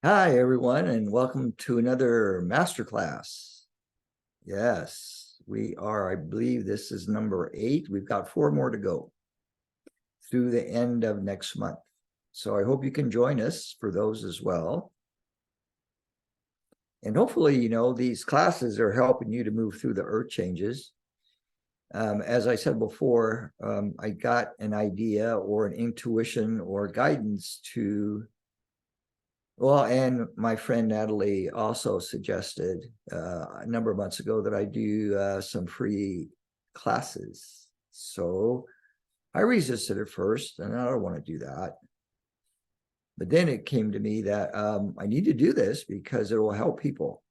Hi, everyone, and welcome to another Masterclass. Yes, we are. I believe this is number 8. We've got 4 more to go through the end of next month. So I hope you can join us for those as well. And hopefully, these classes are helping you to move through the earth changes. As I said before, I got an idea or an intuition or guidance to and my friend Natalie also suggested a number of months ago that I do some free classes. So I resisted at first, and I don't want to do that. But then it came to me that I need to do this because it will help people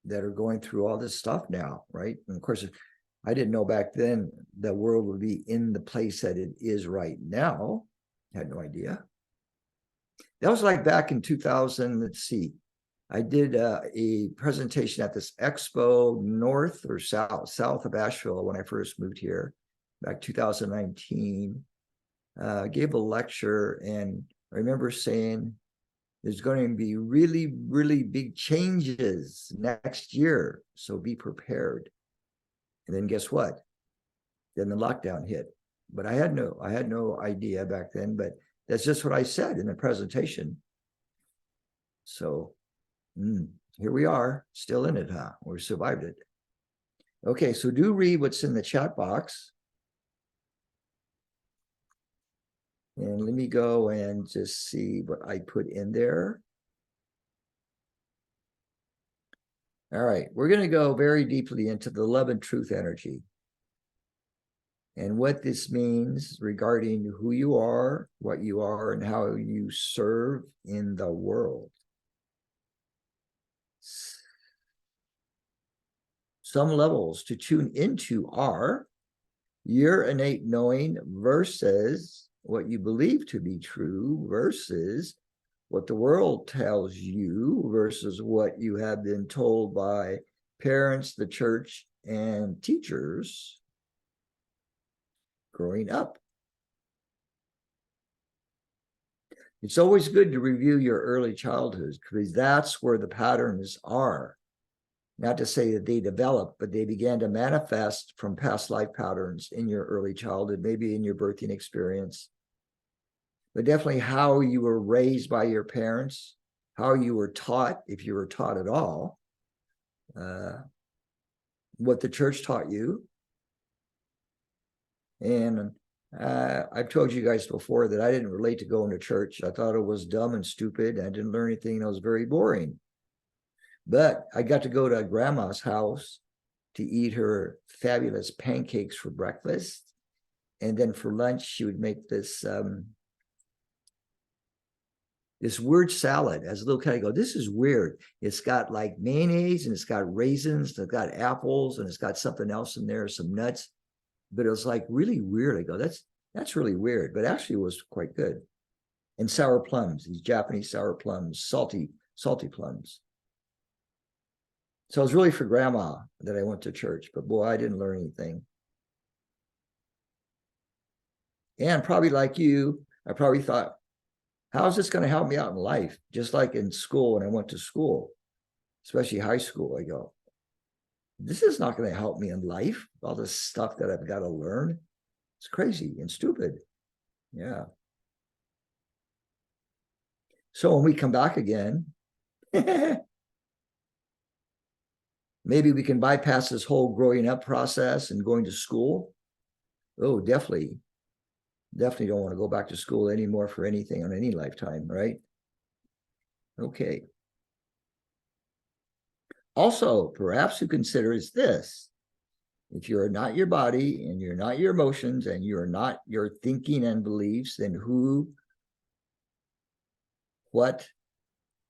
that are going through all this stuff now, right? And of course, I didn't know back then the world would be in the place that it is right now. I had no idea. That was like back in 2000. Let's see. I did a presentation at this expo north or south of Asheville when I first moved here, back 2019. Gave a lecture, and I remember saying there's going to be really, really big changes next year, so be prepared. And then guess what? Then the lockdown hit. But I had no idea back then, but that's just what I said in the presentation. So here we are, still in it, huh? We survived it. Okay, so do read what's in the chat box. And let me go and just see what I put in there. All right, we're going to go very deeply into the love and truth energy and what this means regarding who you are, what you are, and how you serve in the world. Some levels to tune into are your innate knowing versus what you believe to be true versus what the world tells you versus what you have been told by parents, the church, and teachers growing up. It's always good to review your early childhood because that's where the patterns are. Not to say that they develop, but they began to manifest from past life patterns in your early childhood, maybe in your birthing experience. But definitely how you were raised by your parents, how you were taught, if you were taught at all, what the church taught you. And I've told you guys before that I didn't relate to going to church. I thought it was dumb and stupid. I didn't learn anything. It was very boring. But I got to go to grandma's house to eat her fabulous pancakes for breakfast. And then for lunch, she would make this this word salad. As a little kid, I go, this is weird. It's got like mayonnaise, and it's got raisins, and it's got apples, and it's got something else in there, some nuts. But it was like really weird. I go, that's really weird. But actually, it was quite good. And sour plums, these Japanese sour plums, salty plums. So it was really for grandma that I went to church, but boy, I didn't learn anything. And probably like you, I probably thought, how is this going to help me out in life? Just like in school, when I went to school, especially high school, I go, this is not going to help me in life. All this stuff that I've got to learn. It's crazy and stupid. Yeah. So when we come back again, maybe we can bypass this whole growing up process and going to school. Oh, definitely don't want to go back to school anymore for anything on any lifetime, right? Okay. Also, perhaps you consider is this: if you're not your body and you're not your emotions and you're not your thinking and beliefs, then what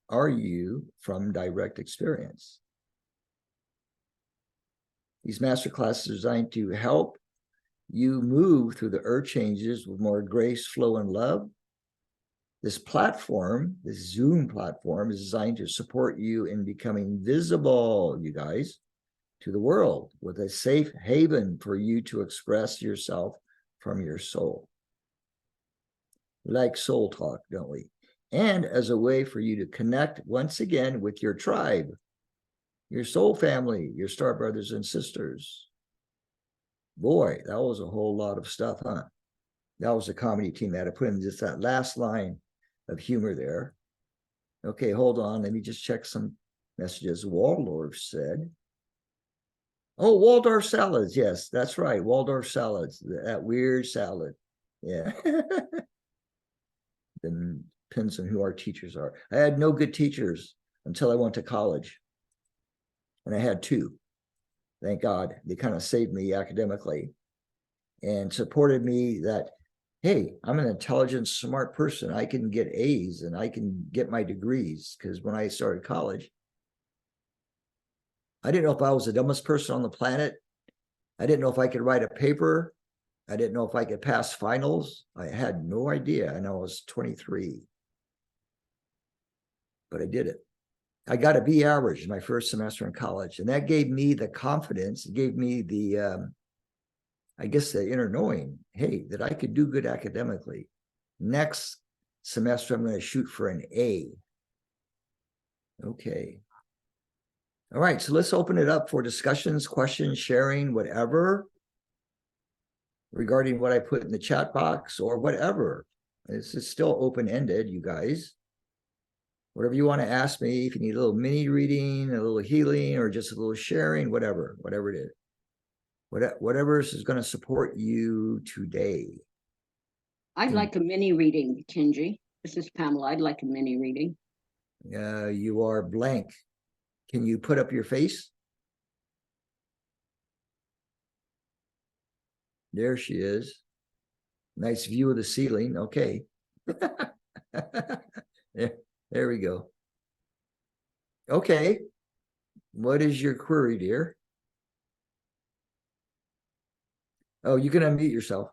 are you from direct experience? These master classes are designed to help you move through the earth changes with more grace, flow, and love. This platform, this Zoom platform, is designed to support you in becoming visible, you guys, to the world with a safe haven for you to express yourself from your soul. We like soul talk, don't we? and as a way for you to connect once again with your tribe, your soul family, your star brothers and sisters. Boy, that was a whole lot of stuff, huh? That was a comedy team that had to put in just that last line of humor there. Okay, hold on. Let me just check some messages. Waldorf said, oh, Waldorf salads. Yes, that's right. Waldorf salads, that weird salad. Yeah. Then depends on who our teachers are. I had no good teachers until I went to college. And I had two. Thank God. They kind of saved me academically and supported me that, hey, I'm an intelligent, smart person. I can get A's and I can get my degrees. Because when I started college, I didn't know if I was the dumbest person on the planet. I didn't know if I could write a paper. I didn't know if I could pass finals. I had no idea. And I was 23. But I did it. I got a B average my first semester in college. And that gave me the confidence. It gave me the, I guess, the inner knowing, hey, that I could do good academically. Next semester, I'm going to shoot for an A. Okay. All right, so let's open it up for discussions, questions, sharing, whatever, regarding what I put in the chat box or whatever. This is still open-ended, you guys. Whatever you want to ask me, if you need a little mini reading, a little healing, or just a little sharing, whatever it is. Whatever is going to support you today. I'd like a mini reading, Kenji. This is Pamela. I'd like a mini reading. You are blank. Can you put up your face? There she is. Nice view of the ceiling. Okay. There we go. Okay. What is your query, dear? Oh, you can unmute yourself.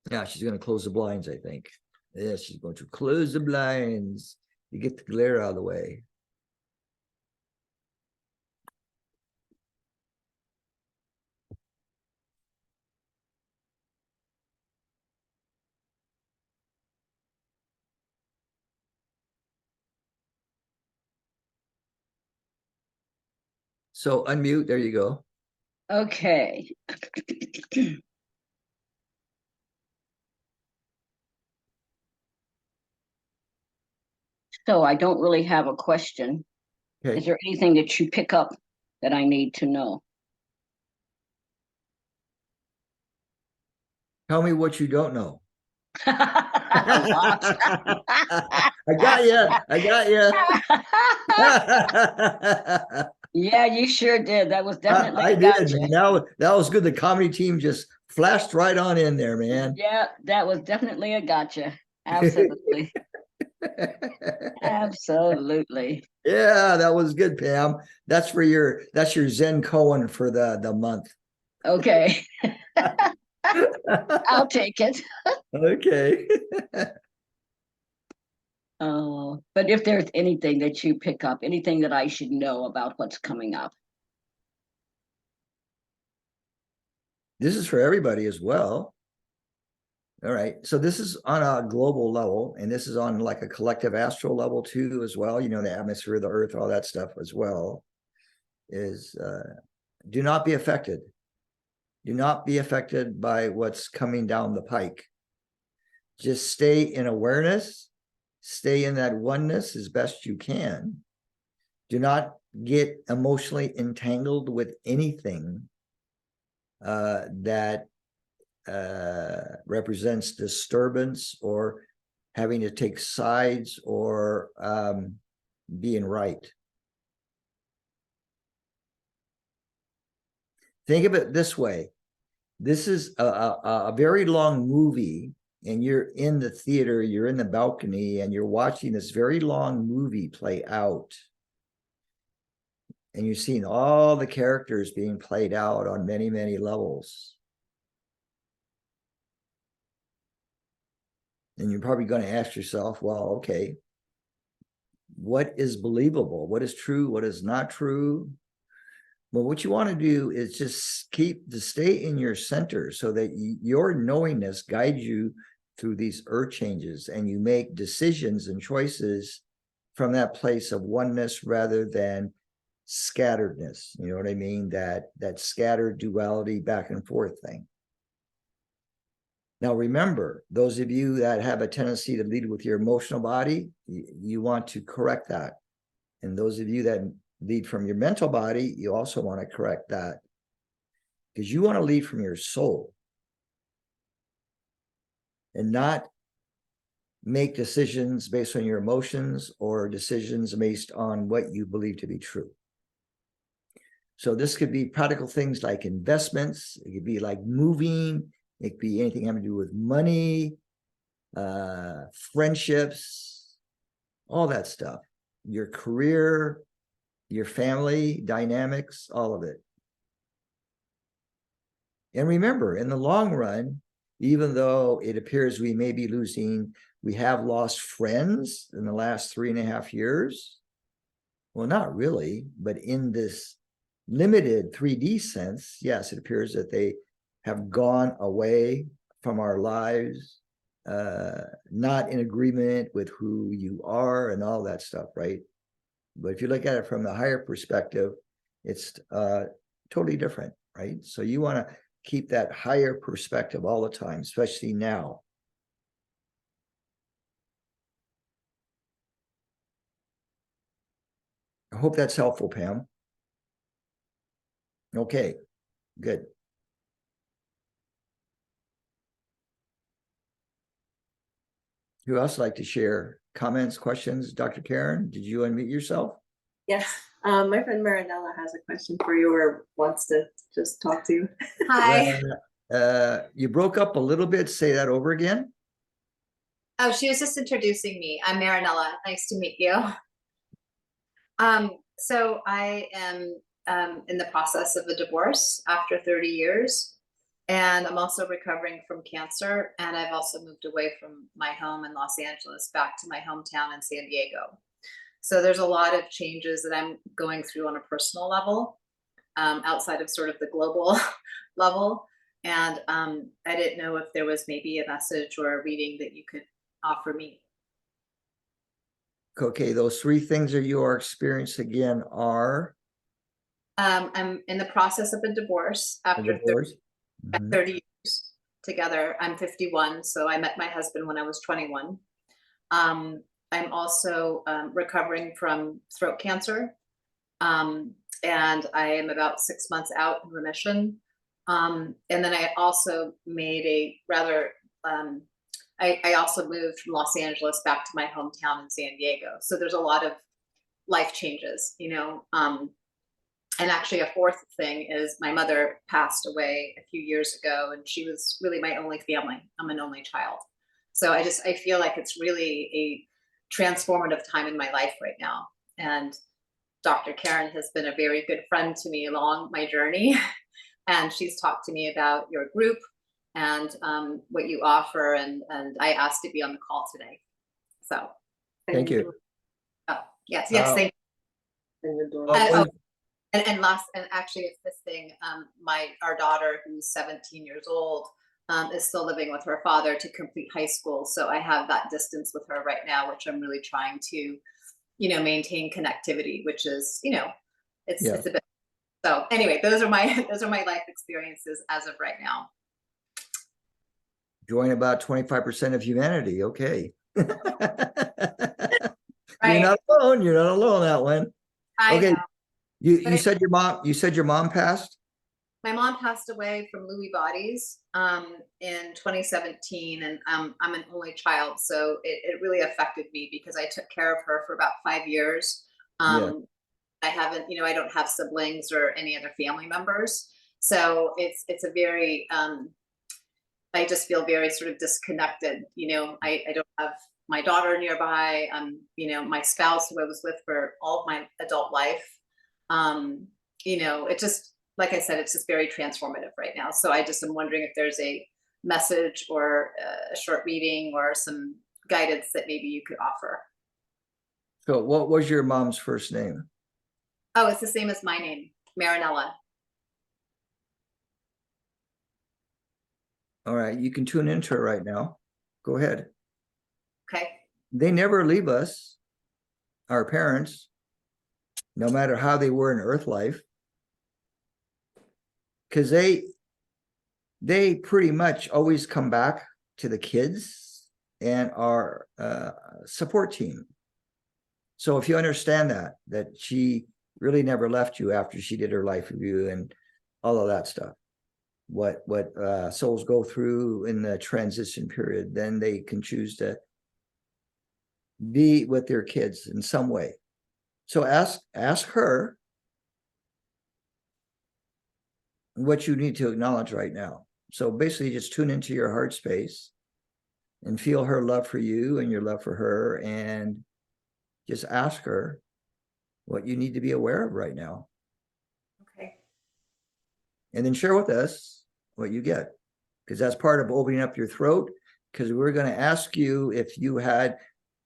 Yeah, she's going to close the blinds, I think. Yeah, she's going to close the blinds. You get the glare out of the way. So unmute. There you go. Okay. So I don't really have a question. Okay. Is there anything that you pick up that I need to know? Tell me what you don't know. A lot. I got you. I got you. Yeah, you sure did. That was definitely I did, gotcha. man. That was good. The comedy team just flashed right on in there, man. Yeah, that was definitely a gotcha. Absolutely. Absolutely. Yeah, that was good, Pam. That's your Zen koan for the month. Okay. I'll take it. Okay. But if there's anything that you pick up, anything that I should know about what's coming up. This is for everybody as well. All right. So this is on a global level, and this is on like a collective astral level too, as well. You know, the atmosphere, the earth, all that stuff as well. Is do not be affected. Do not be affected by what's coming down the pike. Just stay in awareness, stay in that oneness as best you can. Do not get emotionally entangled with anything that represents disturbance or having to take sides or being right. Think of it this way. This is a very long movie, and you're in the theater, you're in the balcony, and you're watching this very long movie play out. And you're seeing all the characters being played out on many, many levels. And you're probably going to ask yourself, well, okay, what is believable? What is true? What is not true? Well, what you want to do is just stay in your center so that your knowingness guides you through these earth changes, and you make decisions and choices from that place of oneness rather than scatteredness. You know what I mean? That scattered duality back and forth thing. Now, remember, those of you that have a tendency to lead with your emotional body, you want to correct that. And those of you that lead from your mental body, you also want to correct that, because you want to lead from your soul and not make decisions based on your emotions or decisions based on what you believe to be true. So this could be practical things like investments. It could be like moving. It could be anything having to do with money, friendships, all that stuff, your career, your family dynamics, all of it. And remember, in the long run, even though it appears we may be we have lost friends in the last 3.5 years. Well, not really, but in this limited 3D sense, yes, it appears that they have gone away from our lives, not in agreement with who you are and all that stuff, right? But if you look at it from the higher perspective, it's totally different, right? So you want to keep that higher perspective all the time, especially now. I hope that's helpful, Pam. Okay, good. Who else would like to share comments, questions? Dr. Karen, did you unmute yourself? Yes, my friend Marinella has a question for you, or wants to just talk to you. Hi. You broke up a little bit. Say that over again. Oh, she was just introducing me. I'm Marinella. Nice to meet you. So I am in the process of a divorce after 30 years, and I'm also recovering from cancer. And I've also moved away from my home in Los Angeles back to my hometown in San Diego. So there's a lot of changes that I'm going through on a personal level, outside of sort of the global level. And I didn't know if there was maybe a message or a reading that you could offer me. Okay, those 3 things that you are experiencing again are? I'm in the process of a divorce after 30 years together. I'm 51, so I met my husband when I was 21. I'm also recovering from throat cancer, and I am about 6 months out in remission. And then I also made a rather, I also moved from Los Angeles back to my hometown in San Diego. So there's a lot of life changes, you know. And actually a 4th thing is my mother passed away a few years ago, and she was really my only family. I'm an only child. So I feel like it's really a transformative time in my life right now. And Dr. Karen has been a very good friend to me along my journey. And she's talked to me about your group and what you offer. And I asked to be on the call today. So Thank you. Oh, yes, thank you. And actually it's this thing, our daughter, who's 17 years old, is still living with her father to complete high school. So I have that distance with her right now, which I'm really trying to, maintain connectivity, which is, it's a bit. So anyway, those are my life experiences as of right now. Join about 25% of humanity. Okay. Right. You're not alone. You're not alone on that one. Okay. Know. You said your mom passed? My mom passed away from Lewy bodies in 2017, and I'm an only child, so it really affected me because I took care of her for about 5 years. I haven't, I don't have siblings or any other family members, so it's a very I just feel very sort of disconnected. I don't have my daughter nearby. My spouse, who I was with for all of my adult life. It just, like I said, it's just very transformative right now. So I just am wondering if there's a message or a short reading or some guidance that maybe you could offer. So what was your mom's first name? Oh, it's the same as my name. Marinella. All right, you can tune into it right now. Go ahead. Okay. They never leave us, our parents, no matter how they were in earth life, because they pretty much always come back to the kids and our support team. So if you understand that she really never left you after she did her life review and all of that stuff, what souls go through in the transition period, then they can choose to be with their kids in some way. So ask her what you need to acknowledge right now. So basically just tune into your heart space and feel her love for you and your love for her, and just ask her what you need to be aware of right now. Okay. And then share with us what you get, because that's part of opening up your throat, because we're going to ask you if you had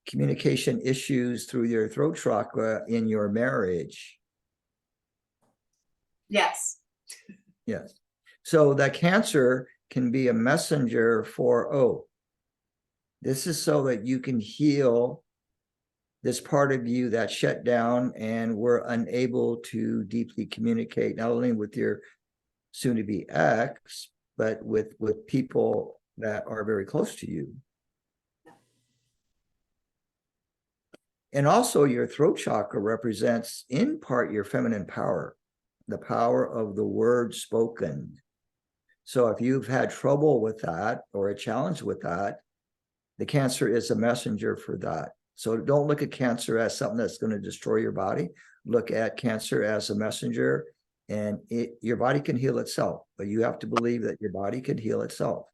communication issues through your throat chakra in your marriage. Yes. Yes. So that Cancer can be a messenger for, oh, this is so that you can heal this part of you that shut down and were unable to deeply communicate, not only with your soon-to-be ex, but with people that are very close to you. And also your throat chakra represents in part your feminine power, the power of the word spoken. So if you've had trouble with that or a challenge with that, the Cancer is a messenger for that. So don't look at Cancer as something that's going to destroy your body. Look at Cancer as a messenger, and your body can heal itself, but you have to believe that your body can heal itself.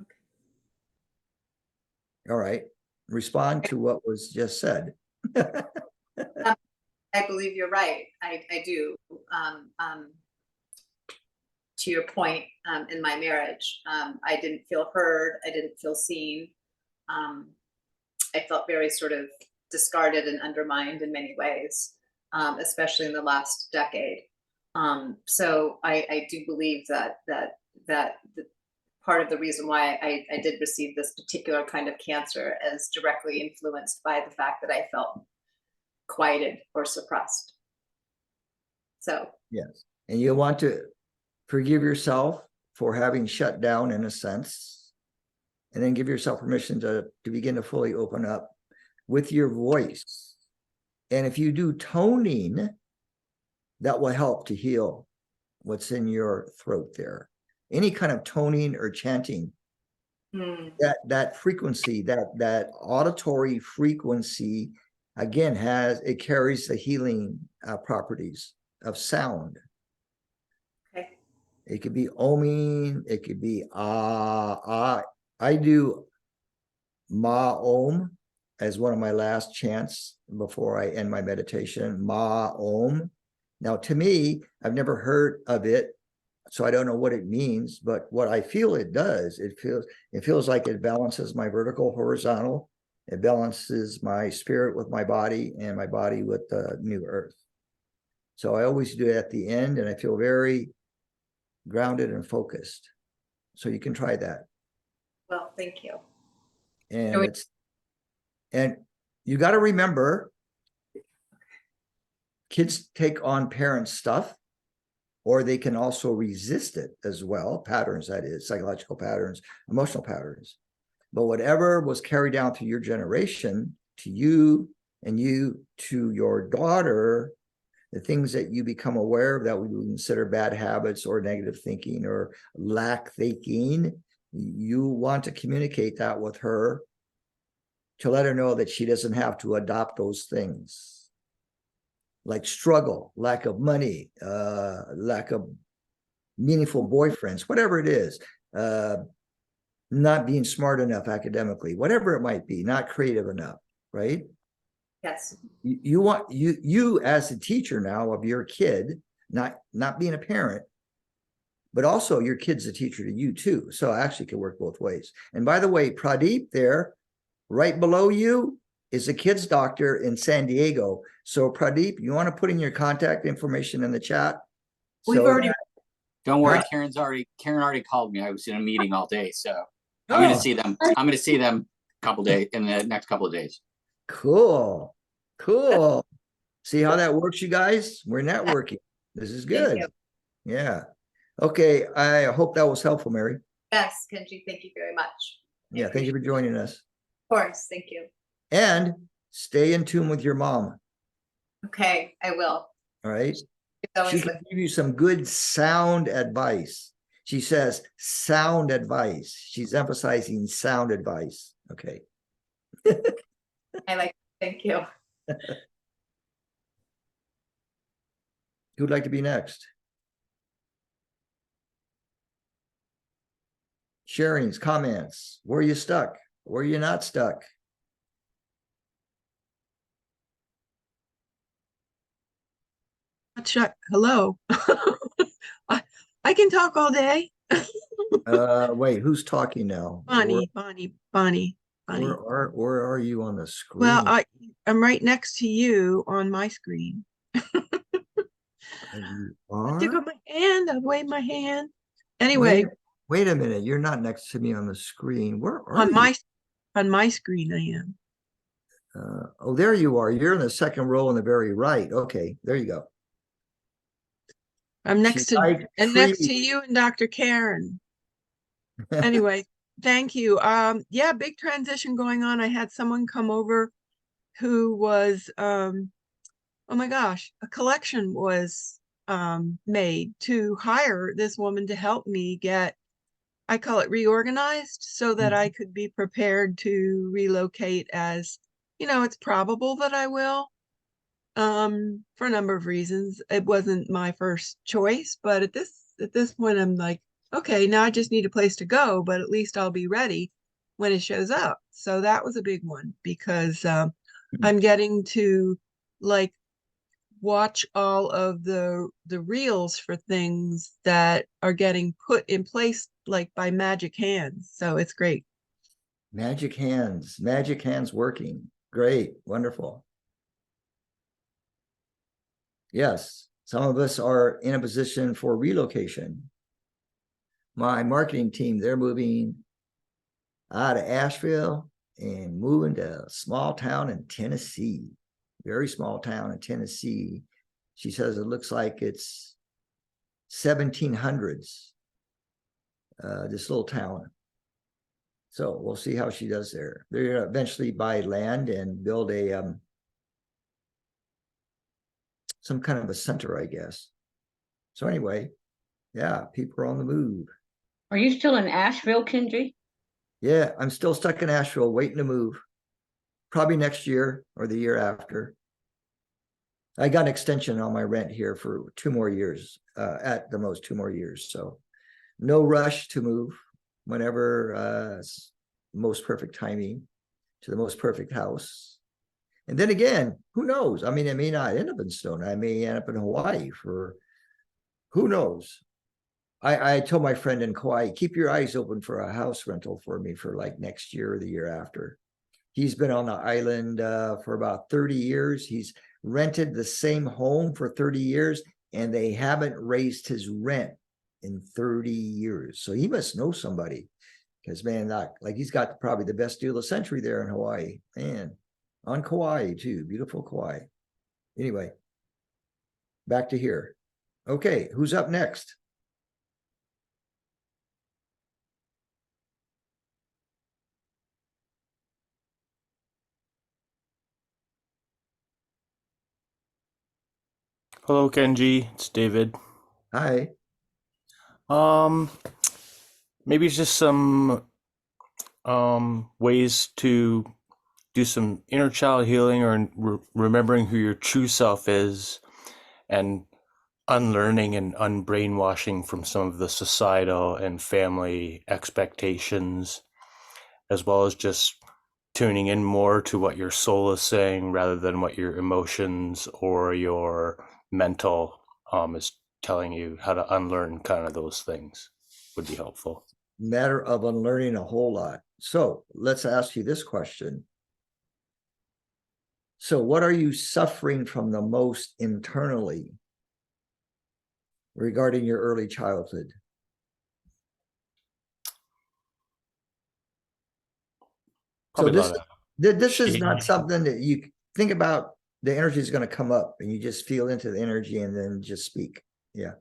Okay. All right. Respond to what was just said. I believe you're right. I do. To your point, in my marriage, I didn't feel heard. I didn't feel seen. I felt very sort of discarded and undermined in many ways, especially in the last decade. So I do believe that the part of the reason why I did receive this particular kind of Cancer is directly influenced by the fact that I felt quieted or suppressed. So Yes. And you want to forgive yourself for having shut down in a sense, and then give yourself permission to begin to fully open up with your voice. And if you do toning, that will help to heal what's in your throat there. Any kind of toning or chanting, that frequency, that auditory frequency, again, it carries the healing properties of sound. okay. It could be oming, it could be ah. I do ma om as one of my last chants before I end my meditation, ma om. Now, to me, I've never heard of it, so I don't know what it means, but what I feel it does, it feels like it balances my vertical, horizontal. It balances my spirit with my body and my body with the new earth. So I always do it at the end, and I feel very grounded and focused. So you can try that. Well, thank you. And you got to remember, kids take on parents' stuff, or they can also resist it as well. Patterns, that is, psychological patterns, emotional patterns. But whatever was carried down through your generation to you and you to your daughter, the things that you become aware of that we would consider bad habits or negative thinking or lack thinking, you want to communicate that with her to let her know that she doesn't have to adopt those things, like struggle, lack of money, lack of meaningful boyfriends, whatever it is, not being smart enough academically, whatever it might be, not creative enough, right? Yes. You want you as a teacher now of your kid, not being a parent, but also your kid's a teacher to you too. So it actually can work both ways. And by the way, Pradeep there, right below you, is a kid's doctor in San Diego. So Pradeep, you want to put in your contact information in the chat? We've So already, Don't worry, Huh? Karen already called me. I was in a meeting all day, so I'm Oh. gonna see them. I'm gonna see them in the next couple of days. Cool. Cool. See how that works, you guys? We're networking. This is Thank good. you. Yeah. Okay. I hope that was helpful, Mary. Yes, Kenji, thank you very much. I Yeah. Thank you for joining us. Of course, thank you. And stay in tune with your mom. Okay, I will. All right. It's always She can with- give you some good sound advice. She says sound advice. She's emphasizing sound advice. Okay. I like, thank you. Who'd like to be next? Sharings, comments. Where are you stuck? Where are you not stuck? Hello. I can talk all day. Wait, who's talking now? Bonnie. Where are you on the screen? Well, I'm right next to you on my screen. You I took are? out my hand. I waved my hand. Anyway, Wait a minute. You're not next to me on the screen. Where are on you? my screen I am. Oh, there you are. You're in the second row on the very right. Okay, there you go. I'm next She to liked next free- to you and Dr. Karen. Anyway, thank you. Yeah, big transition going on. I had someone come over who was oh my gosh, a collection was made to hire this woman to help me get, I call it reorganized, so that I could be prepared to relocate as, it's probable that I will, for a number of reasons. It wasn't my first choice, but at this point, I'm like, okay, now I just need a place to go, but at least I'll be ready when it shows up. So that was a big one because I'm getting to like watch all of the reels for things that are getting put in place like by magic hands. So it's great. Magic hands working. Great, wonderful. Yes, some of us are in a position for relocation. My marketing team, they're moving out of Asheville and moving to a small town in Tennessee, very small town in Tennessee. She says it looks like it's 1700s, this little town. So we'll see how she does there. They're gonna eventually buy land and build a some kind of a center, I guess. So anyway, yeah, people are on the move. Are you still in Asheville, Kenji? Yeah, I'm still stuck in Asheville, waiting to move. Probably next year or the year after. I got an extension on my rent here for 2 more years, at the most 2 more years. So no rush to move. Whenever most perfect timing to the most perfect house. And then again, who knows? I mean, I may not end up in Stone. I may end up in Hawaii for who knows. I told my friend in Kauai, keep your eyes open for a house rental for me for like next year or the year after. He's been on the island for about 30 years. He's rented the same home for 30 years and they haven't raised his rent in 30 years. So he must know somebody because, man, like he's got probably the best deal of the century there in Hawaii. Man, on Kauai too, beautiful Kauai. Anyway, back to here. Okay, who's up next? Hello, Kenji. It's David. Hi. Maybe it's just some ways to do some inner child healing or remembering who your true self is and unlearning and unbrainwashing from some of the societal and family expectations, as well as just tuning in more to what your soul is saying rather than what your emotions or your mental is telling you. How to unlearn kind of those things would be helpful. Matter of unlearning a whole lot. So let's ask you this question. So what are you suffering from the most internally regarding your early childhood? So Probably a lot of this is not shame. something that you think about. The energy is going to come up and you just feel into the energy and then just speak. Yeah.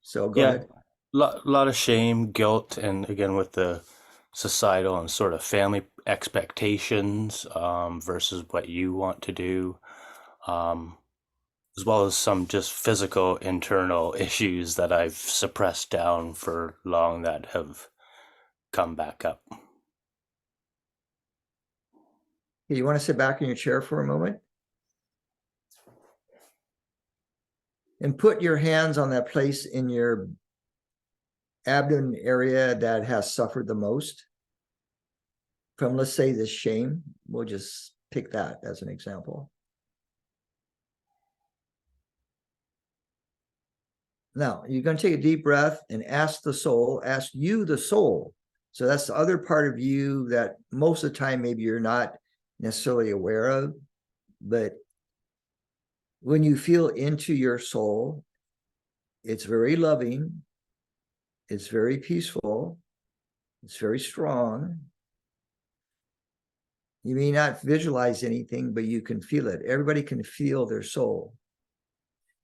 So go Yeah, ahead. lot of shame, guilt, and again with the societal and sort of family expectations versus what you want to do, um, as well as some just physical internal issues that I've suppressed down for long that have come back up. You want to sit back in your chair for a moment? And put your hands on that place in your abdomen area that has suffered the most from, let's say, this shame. We'll just pick that as an example. Now, you're going to take a deep breath and ask the soul, ask you, the soul. So that's the other part of you that most of the time maybe you're not necessarily aware of, but when you feel into your soul, it's very loving, it's very peaceful, it's very strong. You may not visualize anything, but you can feel it. Everybody can feel their soul.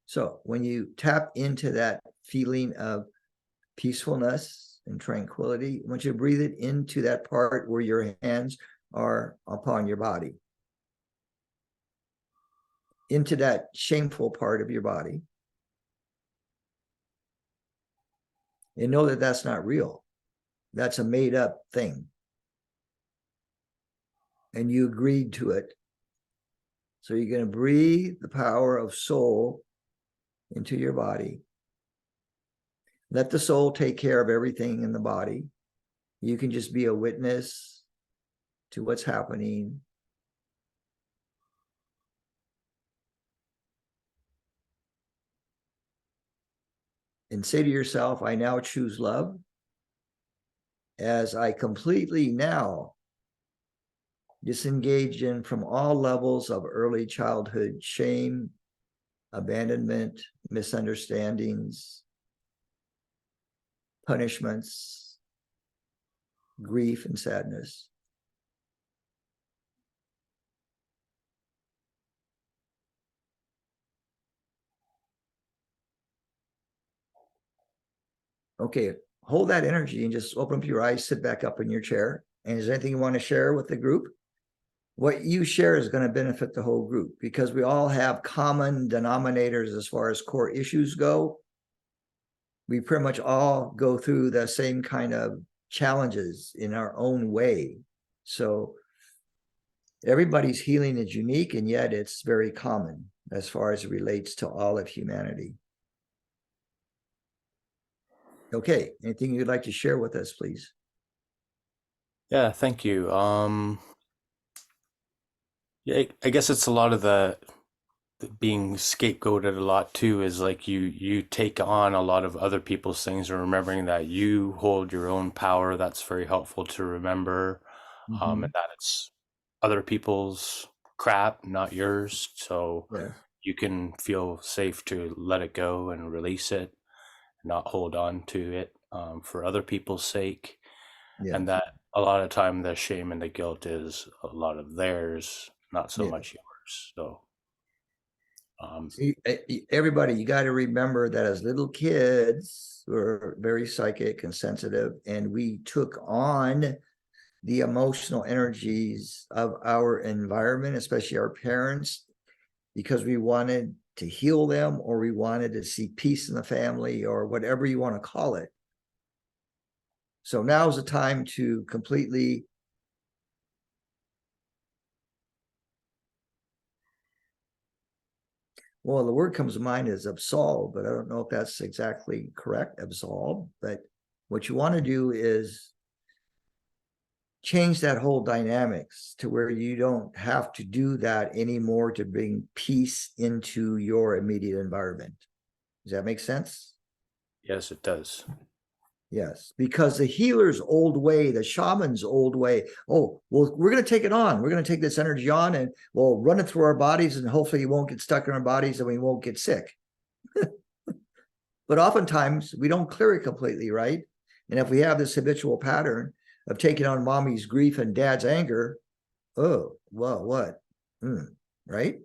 So when you tap into that feeling of peacefulness and tranquility, I want you to breathe it into that part where your hands are upon your body, into that shameful part of your body. And know that that's not real. That's a made up thing. And you agreed to it. So you're going to breathe the power of soul into your body. Let the soul take care of everything in the body. You can just be a witness to what's happening. And say to yourself, I now choose love, as I completely now disengage in from all levels of early childhood shame, abandonment, misunderstandings, punishments, grief, and sadness. Okay, hold that energy and just open up your eyes, sit back up in your chair. And is there anything you want to share with the group? What you share is going to benefit the whole group because we all have common denominators as far as core issues go. We pretty much all go through the same kind of challenges in our own way. So everybody's healing is unique, and yet it's very common as far as it relates to all of humanity. Okay, anything you'd like to share with us, please? Yeah, thank you. Yeah, I guess it's a lot of the being scapegoated a lot too, is like you take on a lot of other people's things, and remembering that you hold your own power. That's very helpful to remember, and that it's other people's crap, not yours. So Yes. you can feel safe to let it go and release it, not hold on to it for other people's sake. Yes. And that a lot of time the shame and the guilt is a lot of theirs, not so Yes. much yours. So everybody, you got to remember that as little kids, we're very psychic and sensitive, and we took on the emotional energies of our environment, especially our parents, because we wanted to heal them, or we wanted to see peace in the family, or whatever you want to call it. So now is the time to completely well, the word comes to mind is absolve, but I don't know if that's exactly correct, absolve. But what you want to do is change that whole dynamics to where you don't have to do that anymore to bring peace into your immediate environment. Does that make sense? yes, it does. Yes, because the healer's old way, the shaman's old way, oh, well, we're going to take it on. We're going to take this energy on and we'll run it through our bodies and hopefully it won't get stuck in our bodies and we won't get sick. But oftentimes we don't clear it completely, right? And if we have this habitual pattern of taking on mommy's grief and dad's anger, oh, well, what? Right?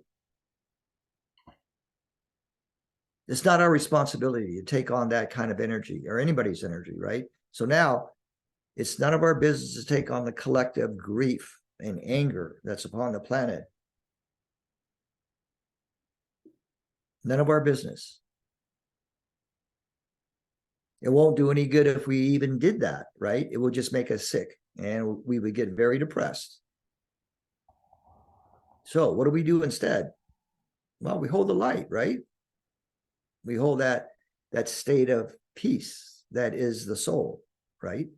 It's not our responsibility to take on that kind of energy or anybody's energy, right? So now it's none of our business to take on the collective grief and anger that's upon the planet. None of our business. It won't do any good if we even did that, right? It will just make us sick and we would get very depressed. So what do we do instead? Well, we hold the light, right? We hold that state of peace that is the soul, right?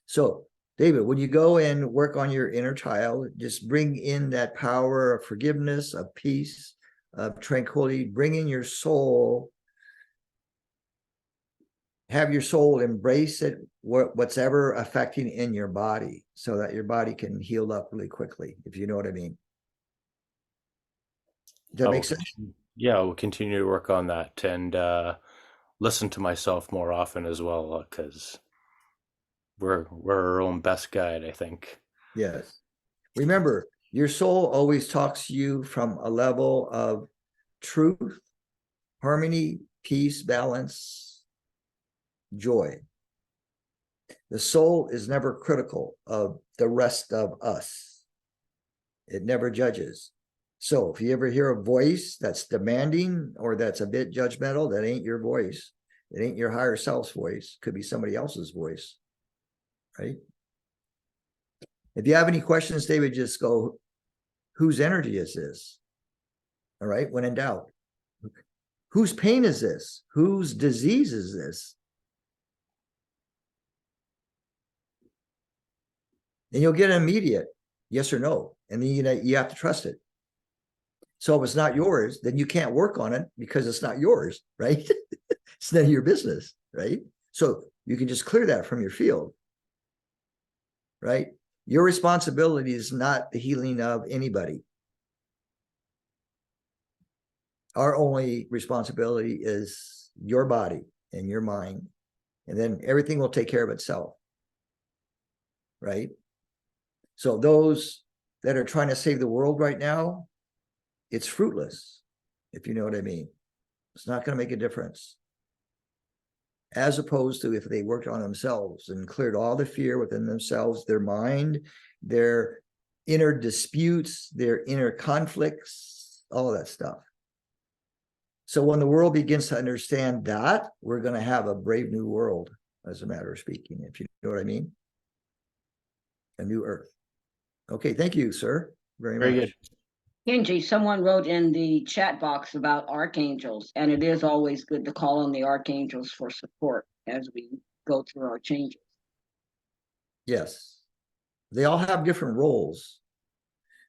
So, David, when you go and work on your inner child, just bring in that power of forgiveness, of peace, of tranquility, bring in your soul, have your soul embrace it, what's ever affecting in your body so that your body can heal up really quickly, if you know what I mean. Does that make sense? Yeah, we'll continue to work on that and listen to myself more often as well, because we're our own best guide, I think. Yes. Remember, your soul always talks to you from a level of truth, harmony, peace, balance, joy. The soul is never critical of the rest of us. It never judges. So if you ever hear a voice that's demanding or that's a bit judgmental, that ain't your voice. It ain't your higher self's voice. Could be somebody else's voice, right? If you have any questions, David, just go, whose energy is this? All right, when in doubt. Whose pain is this? Whose disease is this? And you'll get an immediate yes or no. And then you have to trust it. So if it's not yours, then you can't work on it because it's not yours, right? It's none of your business, right? So you can just clear that from your field, right? Your responsibility is not the healing of anybody. Our only responsibility is your body and your mind, and then everything will take care of itself, right? So those that are trying to save the world right now, it's fruitless, if you know what I mean. It's not going to make a difference. As opposed to if they worked on themselves and cleared all the fear within themselves, their mind, their inner disputes, their inner conflicts, all that stuff. So when the world begins to understand that, we're going to have a brave new world, as a matter of speaking, if you know what I mean. A new earth. Okay, thank you, sir, very much. Good. Kenji, someone wrote in the chat box about archangels, and it is always good to call on the archangels for support as we go through our changes. Yes, they all have different roles.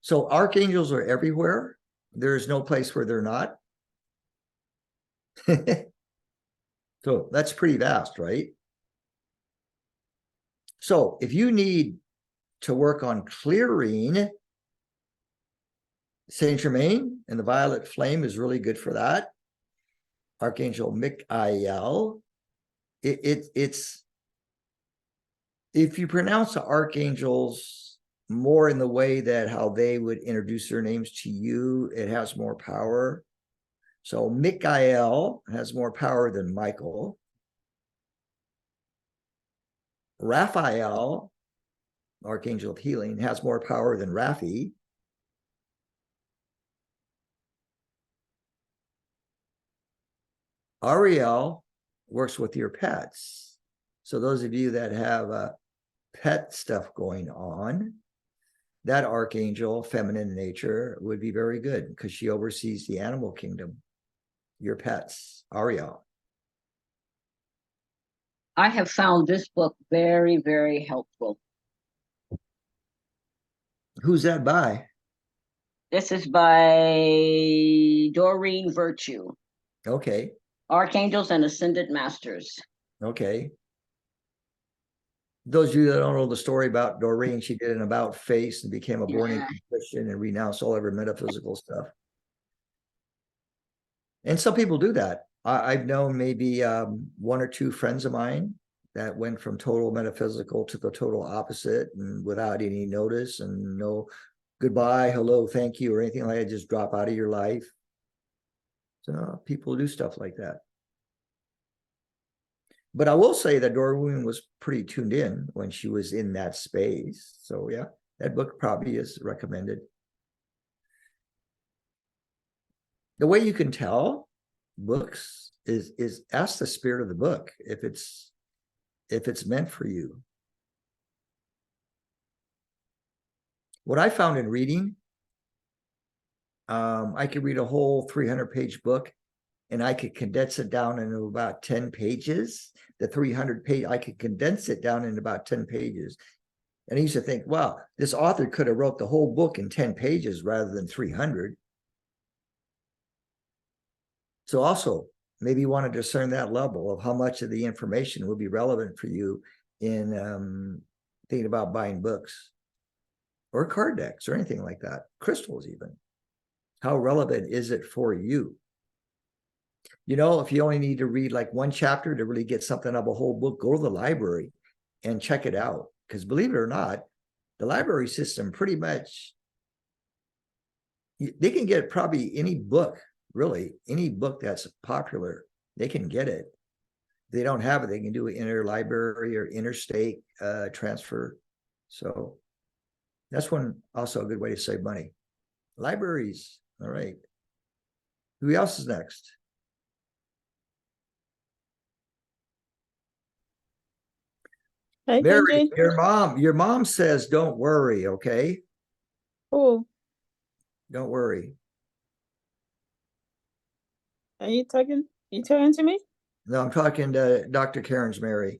So archangels are everywhere. There is no place where they're not. So that's pretty vast, right? So if you need to work on clearing, Saint Germain and the violet flame is really good for that. Archangel Michael. It's if you pronounce the archangels more in the way that how they would introduce their names to you, it has more power. So Michael has more power than Michael. Raphael, Archangel of Healing, has more power than Raphi. Ariel works with your pets. So those of you that have pet stuff going on, that archangel, feminine nature, would be very good because she oversees the animal kingdom, your pets, Ariel. I have found this book very, very helpful. Who's that by? This is by Doreen Virtue. Okay. Archangels and Ascended Masters. Okay. Those of you that don't know the story about Doreen, she did an about face and became a born again Christian and renounced all of her metaphysical stuff. And some people do that. I've known maybe one or two friends of mine that went from total metaphysical to the total opposite, and without any notice and no goodbye, hello, thank you, or anything like that, just drop out of your life. So people do stuff like that. But I will say that Doreen was pretty tuned in when she was in that space. So yeah, that book probably is recommended. The way you can tell books is ask the spirit of the book if it's meant for you. What I found in reading, I could read a whole 300-page book and I could condense it down into about 10 pages. The 300-page, I could condense it down in about 10 pages. And I used to think, wow, this author could have wrote the whole book in 10 pages rather than 300. So also, maybe you want to discern that level of how much of the information will be relevant for you in thinking about buying books or card decks or anything like that, crystals even. How relevant is it for you? You know, if you only need to read like one chapter to really get something out of a whole book, go to the library and check it out. Because believe it or not, the library system pretty much, they can get probably any book, really, any book that's popular, they can get it. If they don't have it, they can do an interlibrary or interstate transfer. So that's one also a good way to save money. Libraries, all right. Who else is next? Hi, Mary, Kenji. your mom says, don't worry, okay? Oh, Don't worry. are you talking? You talking to me? No, I'm talking to Dr. Karen's Mary.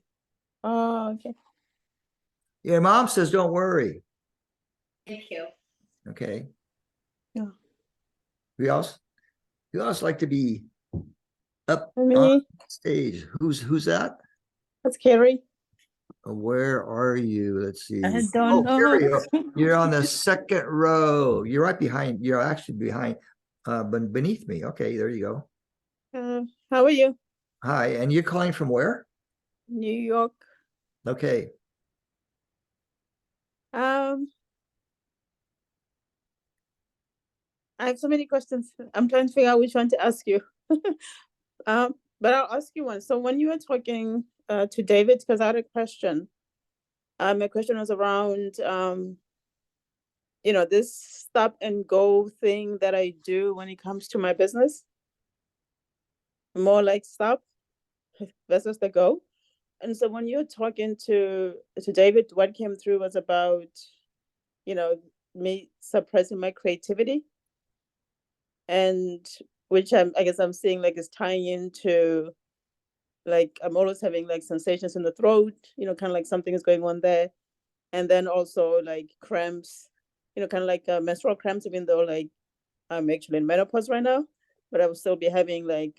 Oh, okay. Your mom says, don't worry. Thank you. Okay. Yeah. Who else? Who else like to be up Hi, on Minnie. stage? Who's that? That's Carrie. Where are you? Let's see. I don't Oh, know. here you are. You're on the second row. You're right behind. You're actually behind, beneath me. Okay, there you go. How are you? Hi, and you're calling from where? New York. Okay. I have so many questions. I'm trying to figure out which one to ask you. But I'll ask you one. So when you were talking to David, because I had a question. My question was around this stop and go thing that I do when it comes to my business. More like stop versus the go. And so when you're talking to David, what came through was about, me suppressing my creativity. And which I guess I'm seeing like is tying into like I'm always having like sensations in the throat, kind of like something is going on there. And then also like cramps, kind of like menstrual cramps, even though like I'm actually in menopause right now, but I will still be having like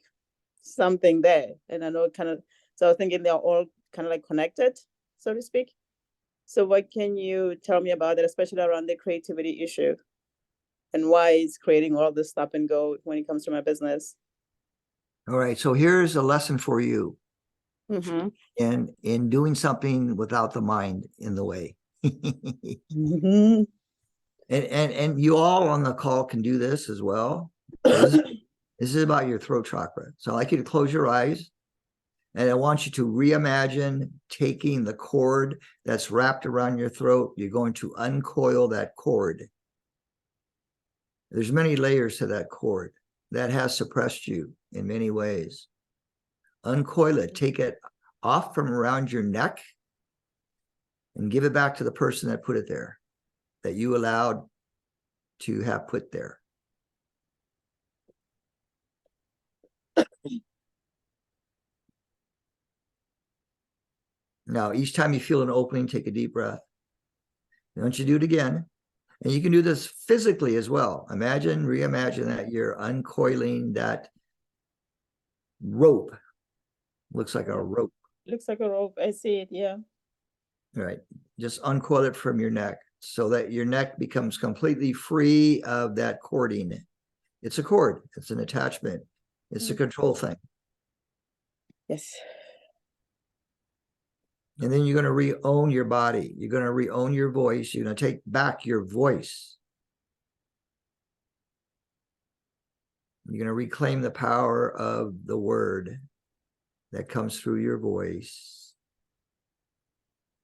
something there. And I know kind of, so I was thinking they're all kind of like connected, so to speak. So what can you tell me about that, especially around the creativity issue and why it's creating all this stop and go when it comes to my business? All right. So here's a lesson for you. Mm-hmm. In doing something without the mind in the way. Mm-hmm. And you all on the call can do this as well. So this is about your throat chakra. So I'd like you to close your eyes. And I want you to reimagine taking the cord that's wrapped around your throat. You're going to uncoil that cord. There's many layers to that cord that has suppressed you in many ways. Uncoil it, take it off from around your neck and give it back to the person that put it there, that you allowed to have put there. Now, each time you feel an opening, take a deep breath. Don't you do it again. And you can do this physically as well. Reimagine that you're uncoiling that rope. Looks like a rope. Looks like a rope. I see it, yeah. Right. Just uncoil it from your neck so that your neck becomes completely free of that cording. It's a cord. It's an attachment. It's a control thing. Yes. And then you're going to re-own your body. You're going to re-own your voice. You're going to take back your voice. You're going to reclaim the power of the word that comes through your voice.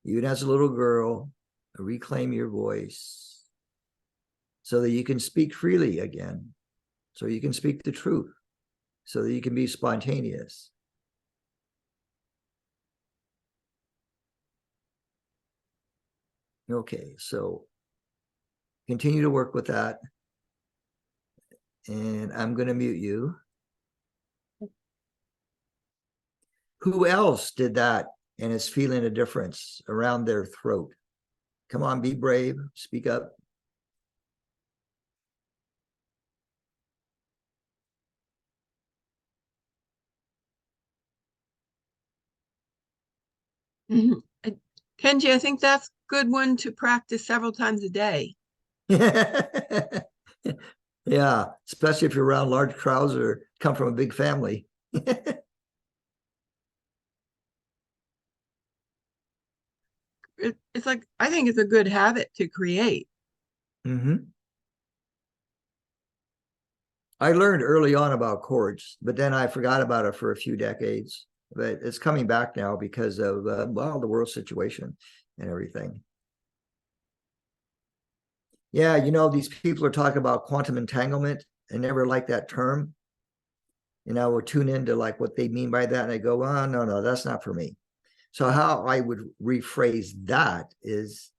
Even as a little girl, reclaim your voice so that you can speak freely again, so you can speak the truth, so that you can be spontaneous. Okay, so continue to work with that. And I'm going to mute you. Who else did that and is feeling a difference around their throat? Come on, be brave, speak up. Mhm. Kenji, I think that's a good one to practice several times a day. Yeah, especially if you're around large crowds or come from a big family. It's like, I think it's a good habit to create. I learned early on about chords, but then I forgot about it for a few decades. But it's coming back now because of, well, the world situation and everything. Yeah, you know, these people are talking about quantum entanglement. I never liked that term. And I would tune into like what they mean by that. And I go, oh, no, that's not for me. So how I would rephrase that is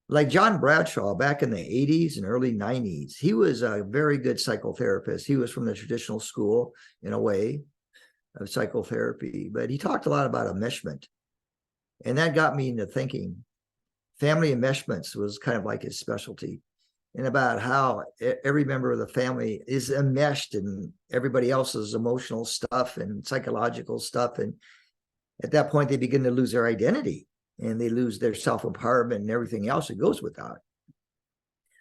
like John Bradshaw back in the 80s and early 90s. He was a very good psychotherapist. He was from the traditional school in a way of psychotherapy, but he talked a lot about enmeshment. And that got me into thinking. Family enmeshments was kind of like his specialty, and about how every member of the family is enmeshed in everybody else's emotional stuff and psychological stuff. And at that point, they begin to lose their identity and they lose their self-empowerment and everything else that goes with that.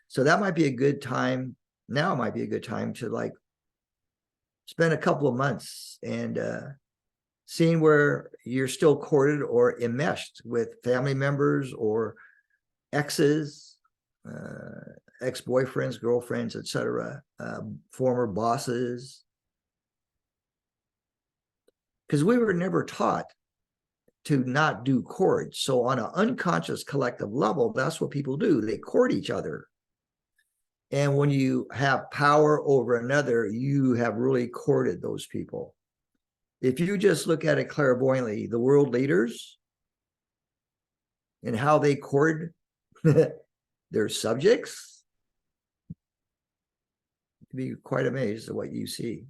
So that might be a good time. Now might be a good time to like spend a couple of months and seeing where you're still courted or enmeshed with family members or exes, ex-boyfriends, girlfriends, etc., former bosses. Because we were never taught to not do chords. So on an unconscious collective level, that's what people do. They court each other. And when you have power over another, you have really courted those people. If you just look at it clairvoyantly, the world leaders and how they court their subjects, you'd be quite amazed at what you see.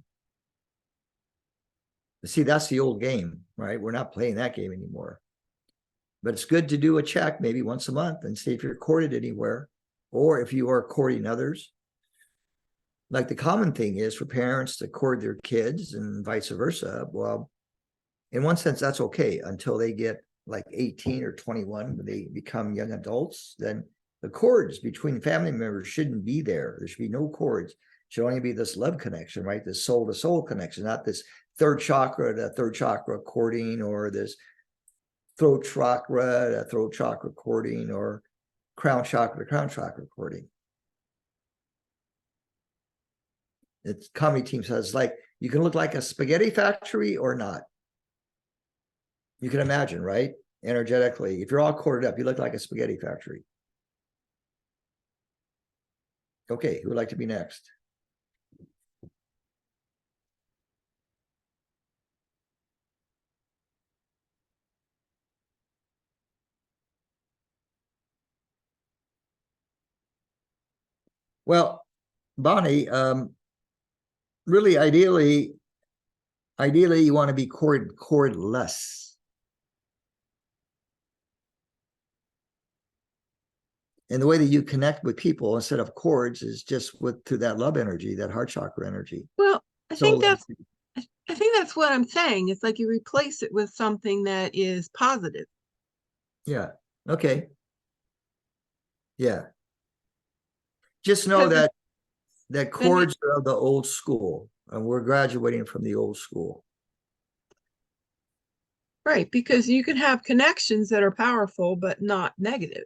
See, that's the old game, right? We're not playing that game anymore. But it's good to do a check maybe once a month and see if you're courted anywhere or if you are courting others. Like the common thing is for parents to court their kids and vice versa. Well, in one sense, that's okay until they get like 18 or 21, when they become young adults. Then the cords between family members shouldn't be there. There should be no cords. It should only be this love connection, right? This soul to soul connection, not this third chakra to third chakra courting, or this throat chakra to throat chakra courting, or crown chakra to crown chakra courting. It's comedy team says, like, you can look like a spaghetti factory or not. You can imagine, right? Energetically, if you're all corded up, you look like a spaghetti factory. Okay, who would like to be next? Well, Bonnie, really, ideally, you want to be cordless. And the way that you connect with people instead of cords is just through that love energy, that heart chakra energy. Well, I think that's what I'm saying. It's like you replace it with something that is positive. Yeah. Okay. Yeah. Just know Because that then you- chords are of the old school, and we're graduating from the old school. Right, because you can have connections that are powerful, but not negative.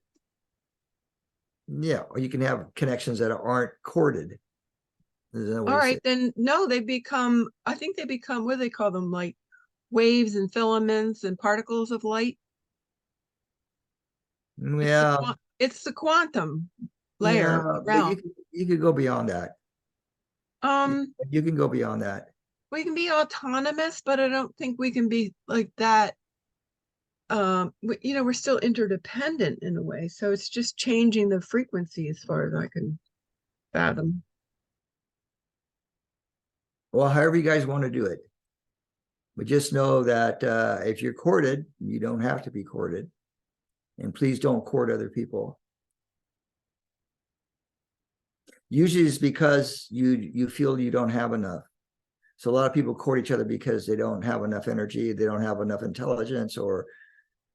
Yeah, or you can have connections that aren't corded. There's another way All to say right, then no, they become, I think they become, what do they call them? Like waves and filaments and particles of light. it. It's the, Yeah, it's the quantum yeah, layer but realm. you could go beyond that. Um, You can go beyond that. we can be autonomous, but I don't think we can be like that. You know, we're still interdependent in a way, so it's just changing the frequency as far as I can fathom. Well, however you guys want to do it. But just know that if you're courted, you don't have to be courted. And please don't court other people. Usually it's because you feel you don't have enough. So a lot of people court each other because they don't have enough energy, they don't have enough intelligence, or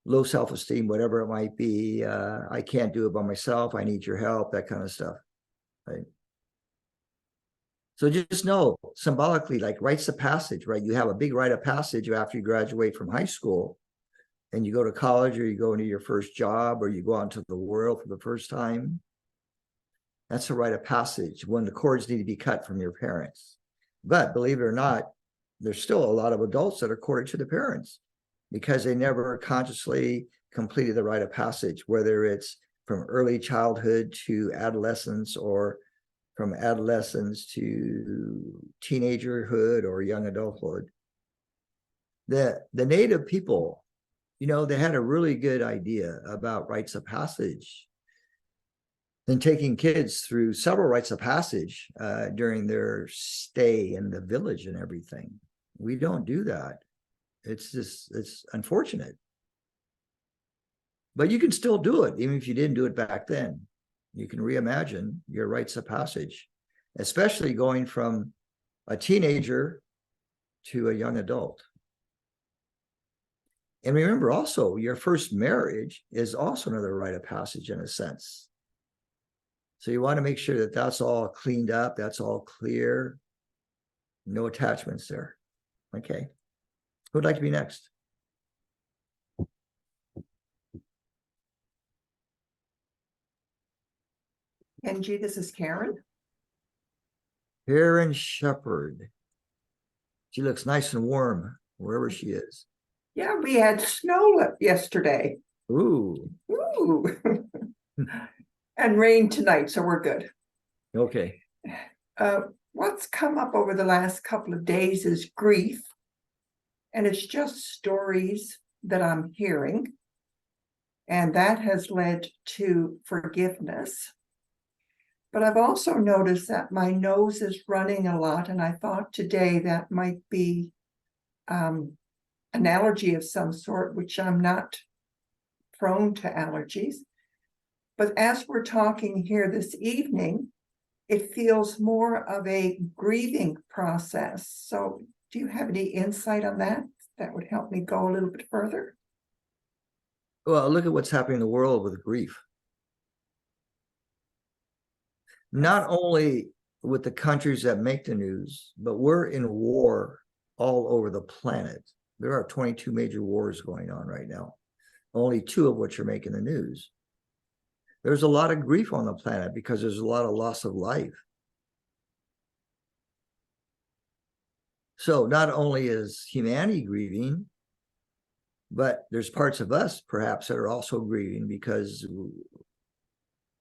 low self-esteem, whatever it might be. I can't do it by myself. I need your help, that kind of stuff. Right. So just know symbolically, like rites of passage, right? You have a big rite of passage after you graduate from high school and you go to college, or you go into your first job, or you go out into the world for the first time. That's a rite of passage when the cords need to be cut from your parents. But believe it or not, there's still a lot of adults that are corded to the parents because they never consciously completed the rite of passage, whether it's from early childhood to adolescence, or from adolescence to teenagerhood or young adulthood. The native people, you know, they had a really good idea about rites of passage and taking kids through several rites of passage during their stay in the village and everything. We don't do that. It's unfortunate. But you can still do it, even if you didn't do it back then. You can reimagine your rites of passage, especially going from a teenager to a young adult. And remember also, your first marriage is also another rite of passage in a sense. So you want to make sure that that's all cleaned up, that's all clear, no attachments there. Okay. Who'd like to be next? Kenji, this is Karen. Karen Shepherd. She looks nice and warm wherever she is. Yeah, we had snow yesterday. Ooh. Ooh. And rain tonight, so we're good. Okay. What's come up over the last couple of days is grief. And it's just stories that I'm hearing. And that has led to forgiveness. But I've also noticed that my nose is running a lot. And I thought today that might be an allergy of some sort, which I'm not prone to allergies. But as we're talking here this evening, it feels more of a grieving process. So do you have any insight on that? That would help me go a little bit further. Well, look at what's happening in the world with grief. Not only with the countries that make the news, but we're in war all over the planet. There are 22 major wars going on right now, only 2 of which are making the news. There's a lot of grief on the planet because there's a lot of loss of life. So not only is humanity grieving, but there's parts of us perhaps that are also grieving because,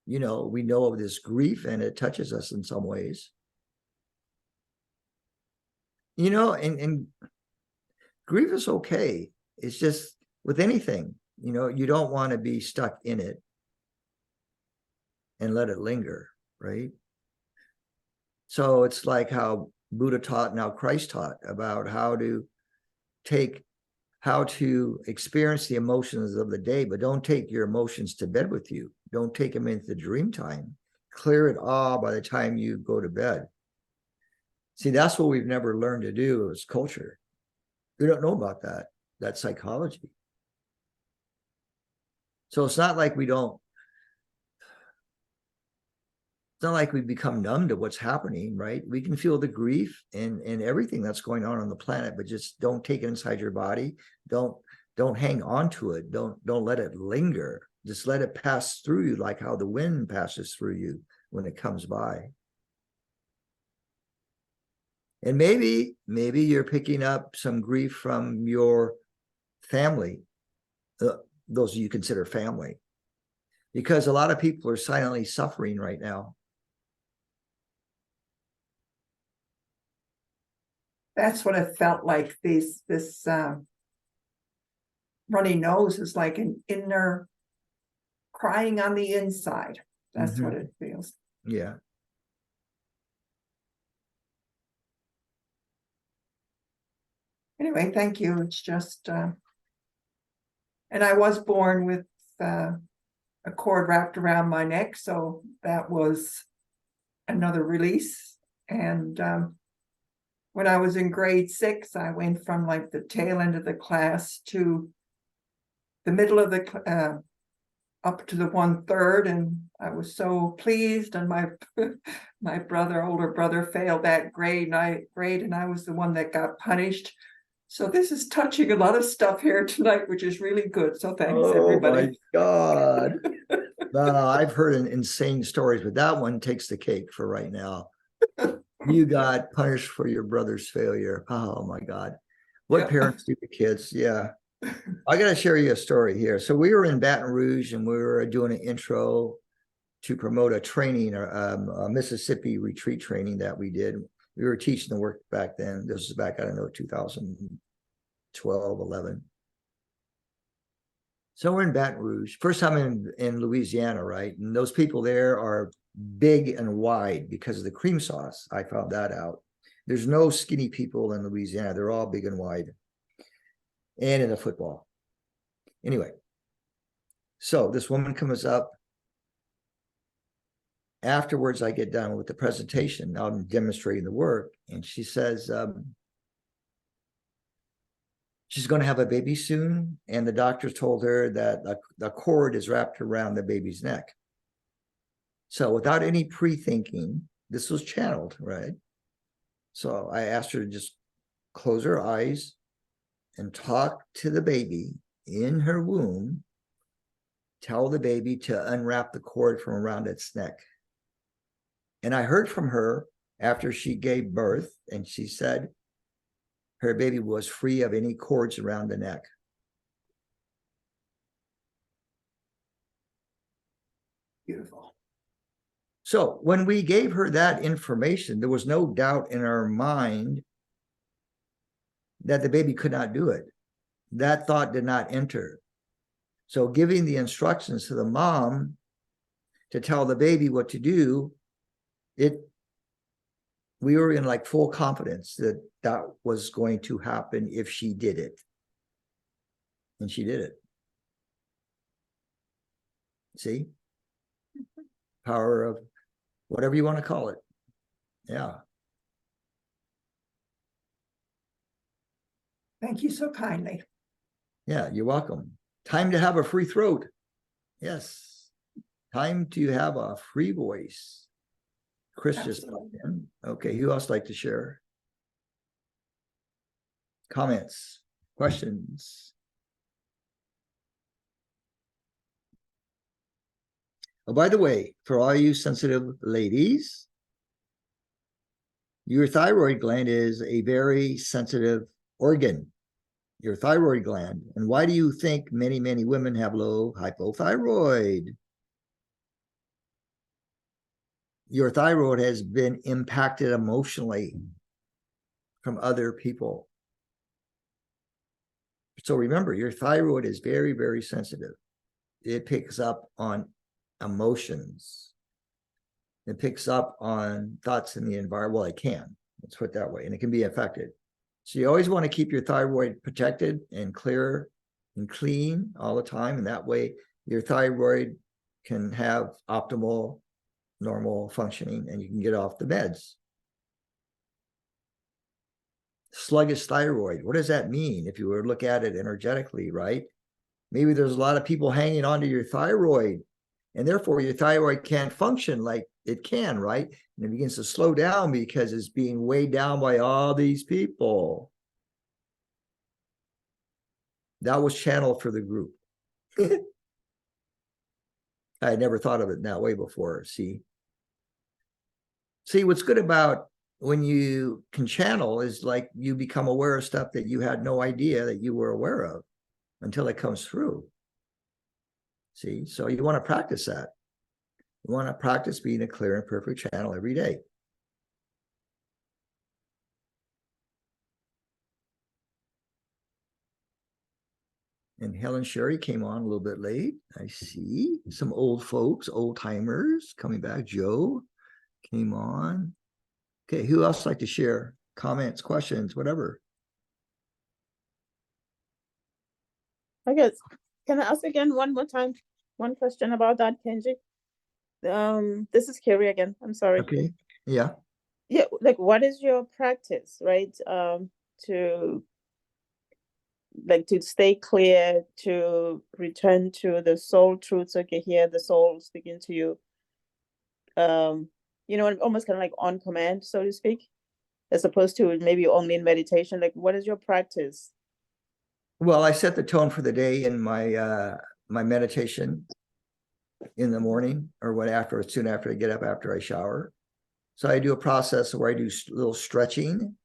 you know, we know of this grief and it touches us in some ways. You know, and grief is okay. It's just with anything, you know, you don't want to be stuck in it and let it linger, right? So it's like how Buddha taught and how Christ taught about how to experience the emotions of the day, but don't take your emotions to bed with you. Don't take them into dream time. Clear it all by the time you go to bed. See, that's what we've never learned to do as culture. We don't know about that psychology. So it's not like we don't, it's not like we become numb to what's happening, right? We can feel the grief and everything that's going on the planet, but just don't take it inside your body. Don't hang on to it. Don't let it linger. Just let it pass through you, like how the wind passes through you when it comes by. And maybe you're picking up some grief from your family, those you consider family, because a lot of people are silently suffering right now. That's what it felt like. This runny nose is like an inner crying on the inside. That's what it feels. Yeah. Anyway, thank you. It's just, and I was born with a cord wrapped around my neck, so that was another release. And when I was in grade 6, I went from like the tail end of the class to the middle of the up to the 1/3, and I was so pleased. And my my older brother, failed that grade, and I was the one that got punished. So this is touching a lot of stuff here tonight, which is really good. So thanks, everybody. Oh my God. No, I've heard insane stories, but that one takes the cake for right now. You got punished for your brother's failure. Oh my God. What parents do to kids? Yeah. I got to share you a story here. So we were in Baton Rouge and we were doing an intro to promote a training, a Mississippi retreat training that we did. We were teaching the work back then. This was back, I don't know, 2012, 11. So we're in Baton Rouge. First time in Louisiana, right? And those people there are big and wide because of the cream sauce. I found that out. There's no skinny people in Louisiana. They're all big and wide. And in the football. Anyway, so this woman comes up. Afterwards, I get done with the presentation. I'm demonstrating the work. And she says, she's going to have a baby soon. And the doctor told her that the cord is wrapped around the baby's neck. So without any pre-thinking, this was channeled, right? So I asked her to just close her eyes and talk to the baby in her womb, tell the baby to unwrap the cord from around its neck. And I heard from her after she gave birth, and she said her baby was free of any cords around the neck. Beautiful. So when we gave her that information, there was no doubt in our mind that the baby could not do it. That thought did not enter. So giving the instructions to the mom to tell the baby what to do, we were in like full confidence that that was going to happen if she did it. And she did it. See? Power of whatever you want to call it. Yeah. Thank you so kindly. Yeah, you're welcome. Time to have a free throat. Yes. Time to have a free voice. Chris just popped in. Okay, who else like to share? Comments, questions? Oh, by the way, for all you sensitive ladies, your thyroid gland is a very sensitive organ. Your thyroid gland. And why do you think many, many women have low hypothyroid? Your thyroid has been impacted emotionally from other people. So remember, your thyroid is very, very sensitive. It picks up on emotions. It picks up on thoughts in the environment. Well, it can. Let's put it that way. And it can be affected. So you always want to keep your thyroid protected and clear and clean all the time. And that way your thyroid can have optimal, normal functioning and you can get off the meds. Sluggish thyroid. What does that mean? If you were to look at it energetically, right? Maybe there's a lot of people hanging onto your thyroid, and therefore your thyroid can't function like it can, right? And it begins to slow down because it's being weighed down by all these people. That was channeled for the group. I had never thought of it in that way before. See, what's good about when you can channel is like you become aware of stuff that you had no idea that you were aware of until it comes through. See, so you want to practice that. You want to practice being a clear and perfect channel every day. And Helen Sherry came on a little bit late. I see some old folks, old timers coming back. Joe came on. Okay, who else like to share comments, questions, whatever? I guess, can I ask again one more time? One question about that, Kenji? This is Carrie again. I'm sorry. Okay, yeah. Yeah, like what is your practice, right? To stay clear, to return to the soul truth, so you can hear the soul speaking to you. You know, almost kind of like on command, so to speak, as opposed to maybe only in meditation. Like, what is your practice? Well, I set the tone for the day in my my meditation in the morning, or soon after I get up, after I shower. So I do a process where I do a little stretching.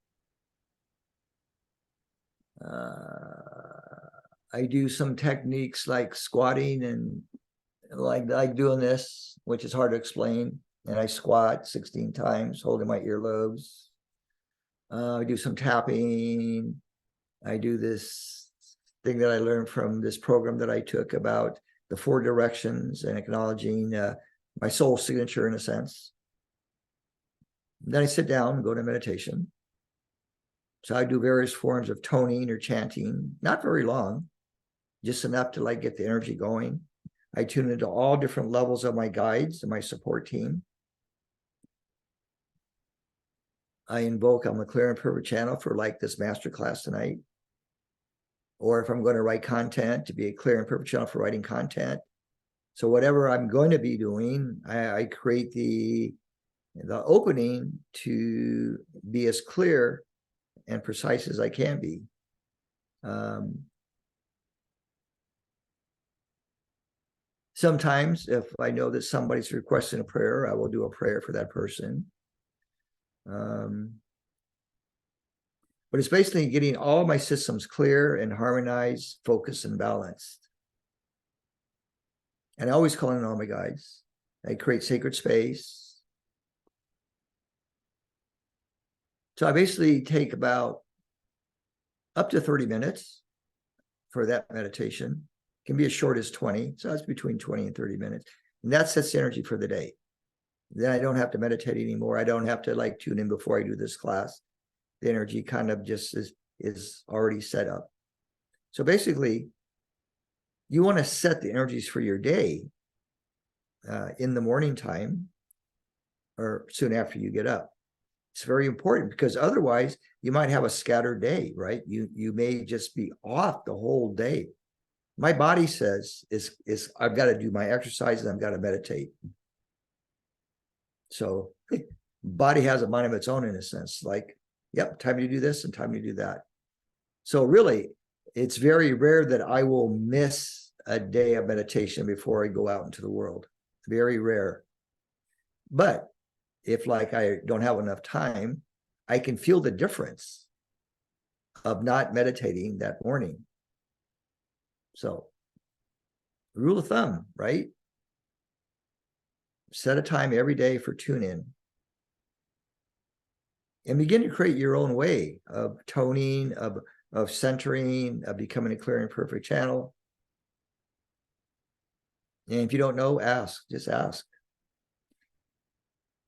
I do some techniques like squatting and like doing this, which is hard to explain. And I squat 16 times, holding my earlobes. I do some tapping. I do this thing that I learned from this program that I took about the 4 directions and acknowledging my soul signature in a sense. Then I sit down and go to meditation. So I do various forms of toning or chanting, not very long, just enough to like get the energy going. I tune into all different levels of my guides and my support team. I invoke, I'm a clear and perfect channel for like this masterclass tonight. Or if I'm going to write content, to be a clear and perfect channel for writing content. So whatever I'm going to be doing, I create the opening to be as clear and precise as I can be. Sometimes if I know that somebody's requesting a prayer, I will do a prayer for that person. But it's basically getting all my systems clear and harmonized, focused, and balanced. And I always call in all my guides. I create sacred space. So I basically take about up to 30 minutes for that meditation. It can be as short as 20. So that's between 20 and 30 minutes. And that sets the energy for the day. Then I don't have to meditate anymore. I don't have to like tune in before I do this class. The energy kind of just is already set up. So basically, you want to set the energies for your day in the morning time or soon after you get up. It's very important because otherwise you might have a scattered day, right? You may just be off the whole day. My body says is I've got to do my exercise and I've got to meditate. So body has a mind of its own in a sense, like, yep, time to do this and time to do that. So really, it's very rare that I will miss a day of meditation before I go out into the world. Very rare. But if like I don't have enough time, I can feel the difference of not meditating that morning. So rule of thumb, right? Set a time every day for tune in. And begin to create your own way of toning, of centering, of becoming a clear and perfect channel. And if you don't know, ask, just ask.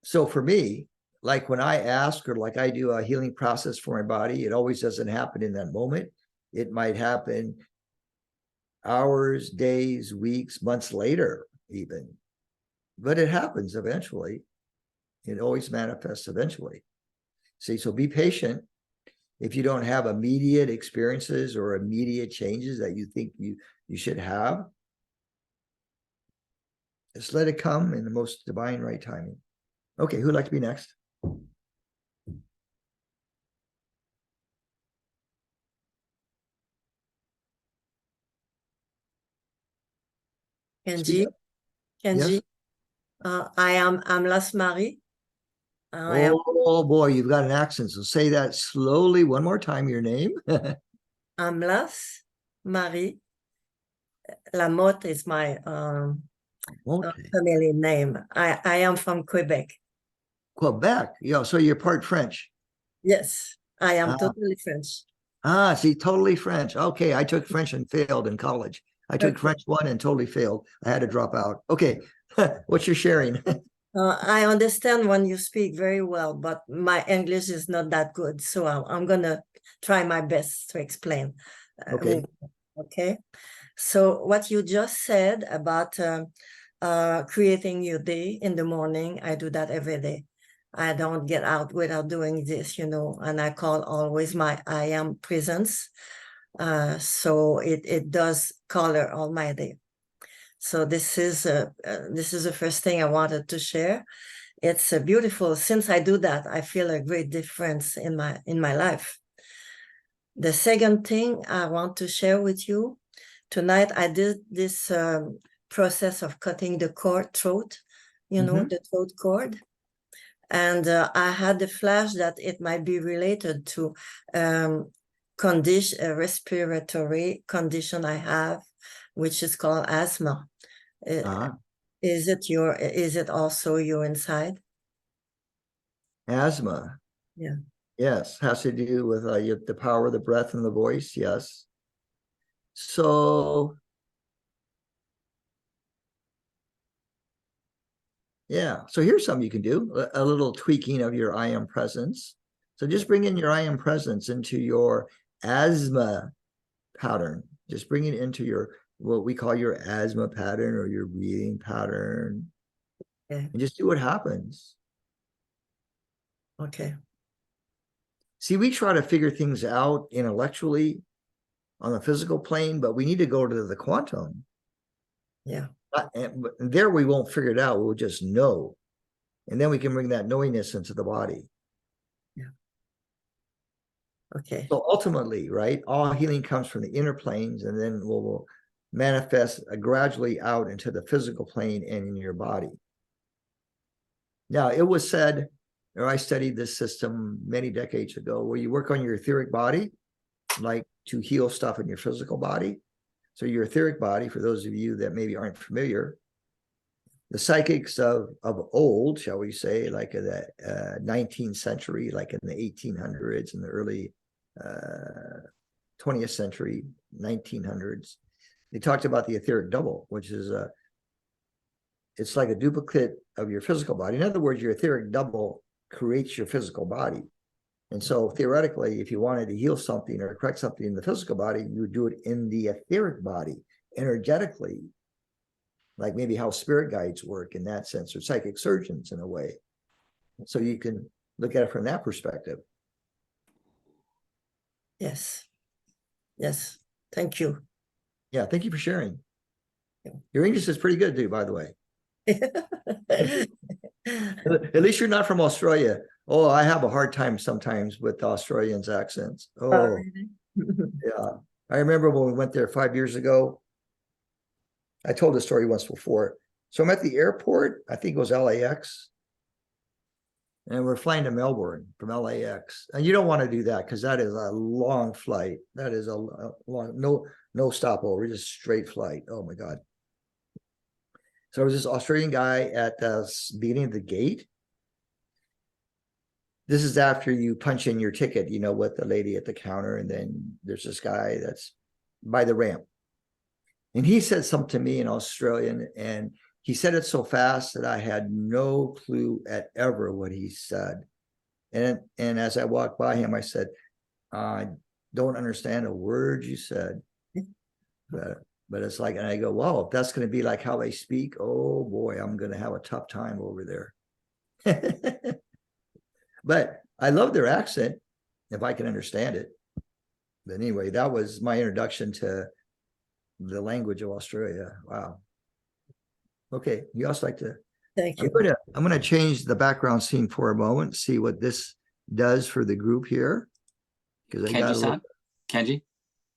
So for me, like when I ask or like I do a healing process for my body, it always doesn't happen in that moment. It might happen hours, days, weeks, months later even. But it happens eventually. It always manifests eventually. See, so be patient. If you don't have immediate experiences or immediate changes that you think you should have. Just let it come in the most divine right timing. Okay, who'd like to be next? Kenji, Yes. I'm Las Marie. I am Oh boy, you've got an accent. So say that slowly one more time, your name. I'm Las Marie. Lamotte is my Okay. family name. I am from Quebec. Quebec. Yeah, so you're part French. Yes, I am Ah. totally French. See, totally French. Okay, I took French and failed in college. I took Okay. French 1 and totally failed. I had to drop out. Okay, what's your sharing? I understand when you speak very well, but my English is not that good. So I'm going to try my best to explain. Okay. Okay. So what you just said about creating your day in the morning, I do that every day. I don't get out without doing this, and I call always my I am presence. So it does color all my day. So this is the first thing I wanted to share. It's beautiful. Since I do that, I feel a great difference in my life. The second thing I want to share with you, tonight I did this process of cutting the throat, the throat cord. And I had the flash that it might be related to a respiratory condition I have, which is called asthma. Is it also your inside? Asthma. Yeah. Yes, has to do with the power of the breath and the voice. Yes. So, yeah. So here's something you can do, a little tweaking of your I am presence. So just bring in your I am presence into your asthma pattern. Just bring it into what we call your asthma pattern or your breathing pattern. Okay. And just see what happens. Okay. See, we try to figure things out intellectually on the physical plane, but we need to go to the quantum. Yeah. And there we won't figure it out. We'll just know. And then we can bring that knowingness into the body. Yeah. Okay. So ultimately, right, all healing comes from the inner planes, and then will manifest gradually out into the physical plane and in your body. Now, it was said, or I studied this system many decades ago, where you work on your etheric body, like to heal stuff in your physical body. So your etheric body, for those of you that maybe aren't familiar, the psychics of old, shall we say, like in the 19th century, like in the 1800s and the early 20th century, 1900s, they talked about the etheric double, which is it's like a duplicate of your physical body. In other words, your etheric double creates your physical body. And so theoretically, if you wanted to heal something or correct something in the physical body, you would do it in the etheric body, energetically, like maybe how spirit guides work in that sense, or psychic surgeons in a way. So you can look at it from that perspective. Yes. Yes. Thank you. Yeah, thank you for sharing. Yeah. Your English is pretty good too, by the way. At least you're not from Australia. Oh, I have a hard time sometimes with Australians' accents. Oh, yeah. I remember when we went there 5 years ago. I told this story once before. So I'm at the airport, I think it was LAX, and we're flying to Melbourne from LAX. And you don't want to do that because that is a long flight. That is a long, no stopover, just straight flight. Oh my God. So there was this Australian guy at the beginning of the gate. This is after you punch in your ticket, with the lady at the counter. And then there's this guy that's by the ramp. And he said something to me in Australian, and he said it so fast that I had no clue at ever what he said. And as I walked by him, I said, I don't understand a word you said. But it's like, and I go, wow, if that's going to be like how they speak, oh boy, I'm going to have a tough time over there. But I love their accent, if I can understand it. But anyway, that was my introduction to the language of Australia. Wow. Okay, you also like to. Thank you. I'm gonna change the background scene for a moment, see what this does for the group here. Because I got a little, Kenji-san? Kenji?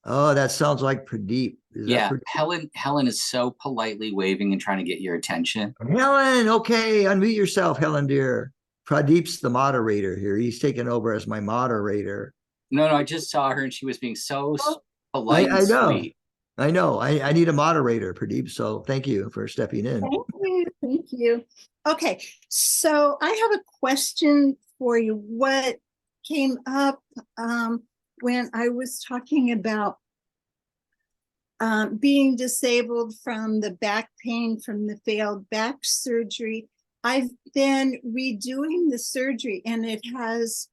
oh, that sounds like Pradeep. Is Yeah, that Helen is so politely waving and trying to get your attention. Helen? Okay, unmute yourself, Helen dear. Pradeep's the moderator here. He's taken over as my moderator. No, I just saw her and she was being so polite I and know. sweet. I know. I need a moderator, Pradeep. So thank you for stepping in. Thank you. Thank you. Okay, so I have a question for you. What came up when I was talking about being disabled from the back pain from the failed back surgery? I've been redoing the surgery and it has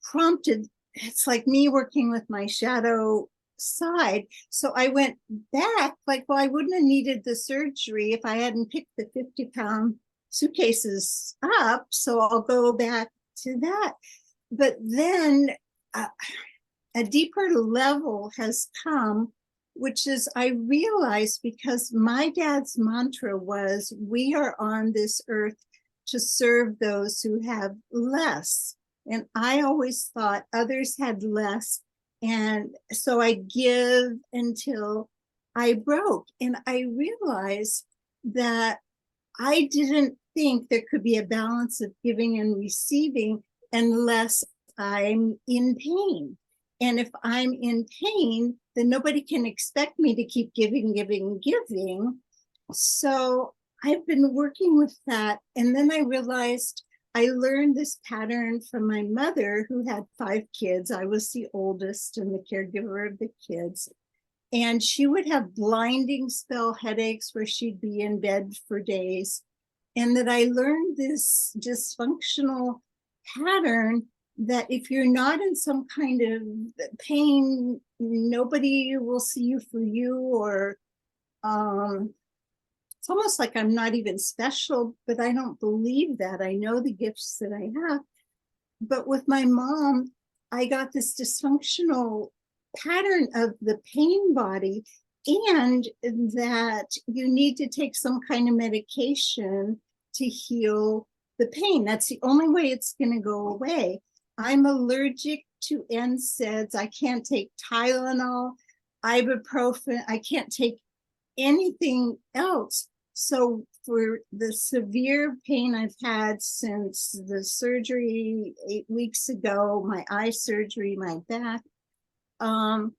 prompted, it's like me working with my shadow side. So I went back, like, well, I wouldn't have needed the surgery if I hadn't picked the 50-pound suitcases up. So I'll go back to that. But then a deeper level has come, which is I realized because my dad's mantra was, we are on this earth to serve those who have less. And I always thought others had less. And so I give until I broke. And I realized that I didn't think there could be a balance of giving and receiving unless I'm in pain. And if I'm in pain, then nobody can expect me to keep giving. So I've been working with that. And then I realized I learned this pattern from my mother, who had 5 kids. I was the oldest and the caregiver of the kids. And she would have blinding spell headaches where she'd be in bed for days. And that I learned this dysfunctional pattern that if you're not in some kind of pain, nobody will see you for you, or it's almost like I'm not even special, but I don't believe that. I know the gifts that I have. But with my mom, I got this dysfunctional pattern of the pain body, and that you need to take some kind of medication to heal the pain. That's the only way it's going to go away. I'm allergic to NSAIDs. I can't take Tylenol, ibuprofen. I can't take anything else. So for the severe pain I've had since the surgery 8 weeks ago, my eye surgery, my back, I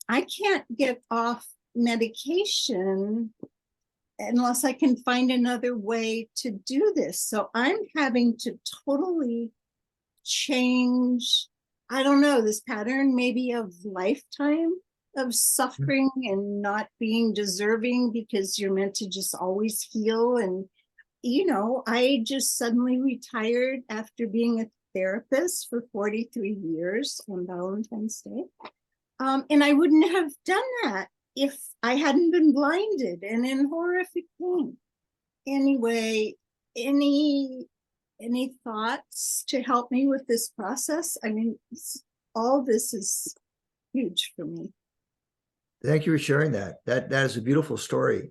can't get off medication unless I can find another way to do this. So I'm having to totally change, I don't know, this pattern maybe of lifetime of suffering and not being deserving because you're meant to just always heal. And, you know, I just suddenly retired after being a therapist for 43 years on Valentine's Day. And I wouldn't have done that if I hadn't been blinded and in horrific pain. Anyway, any thoughts to help me with this process? I mean, all this is huge for me. Thank you for sharing that. That is a beautiful story.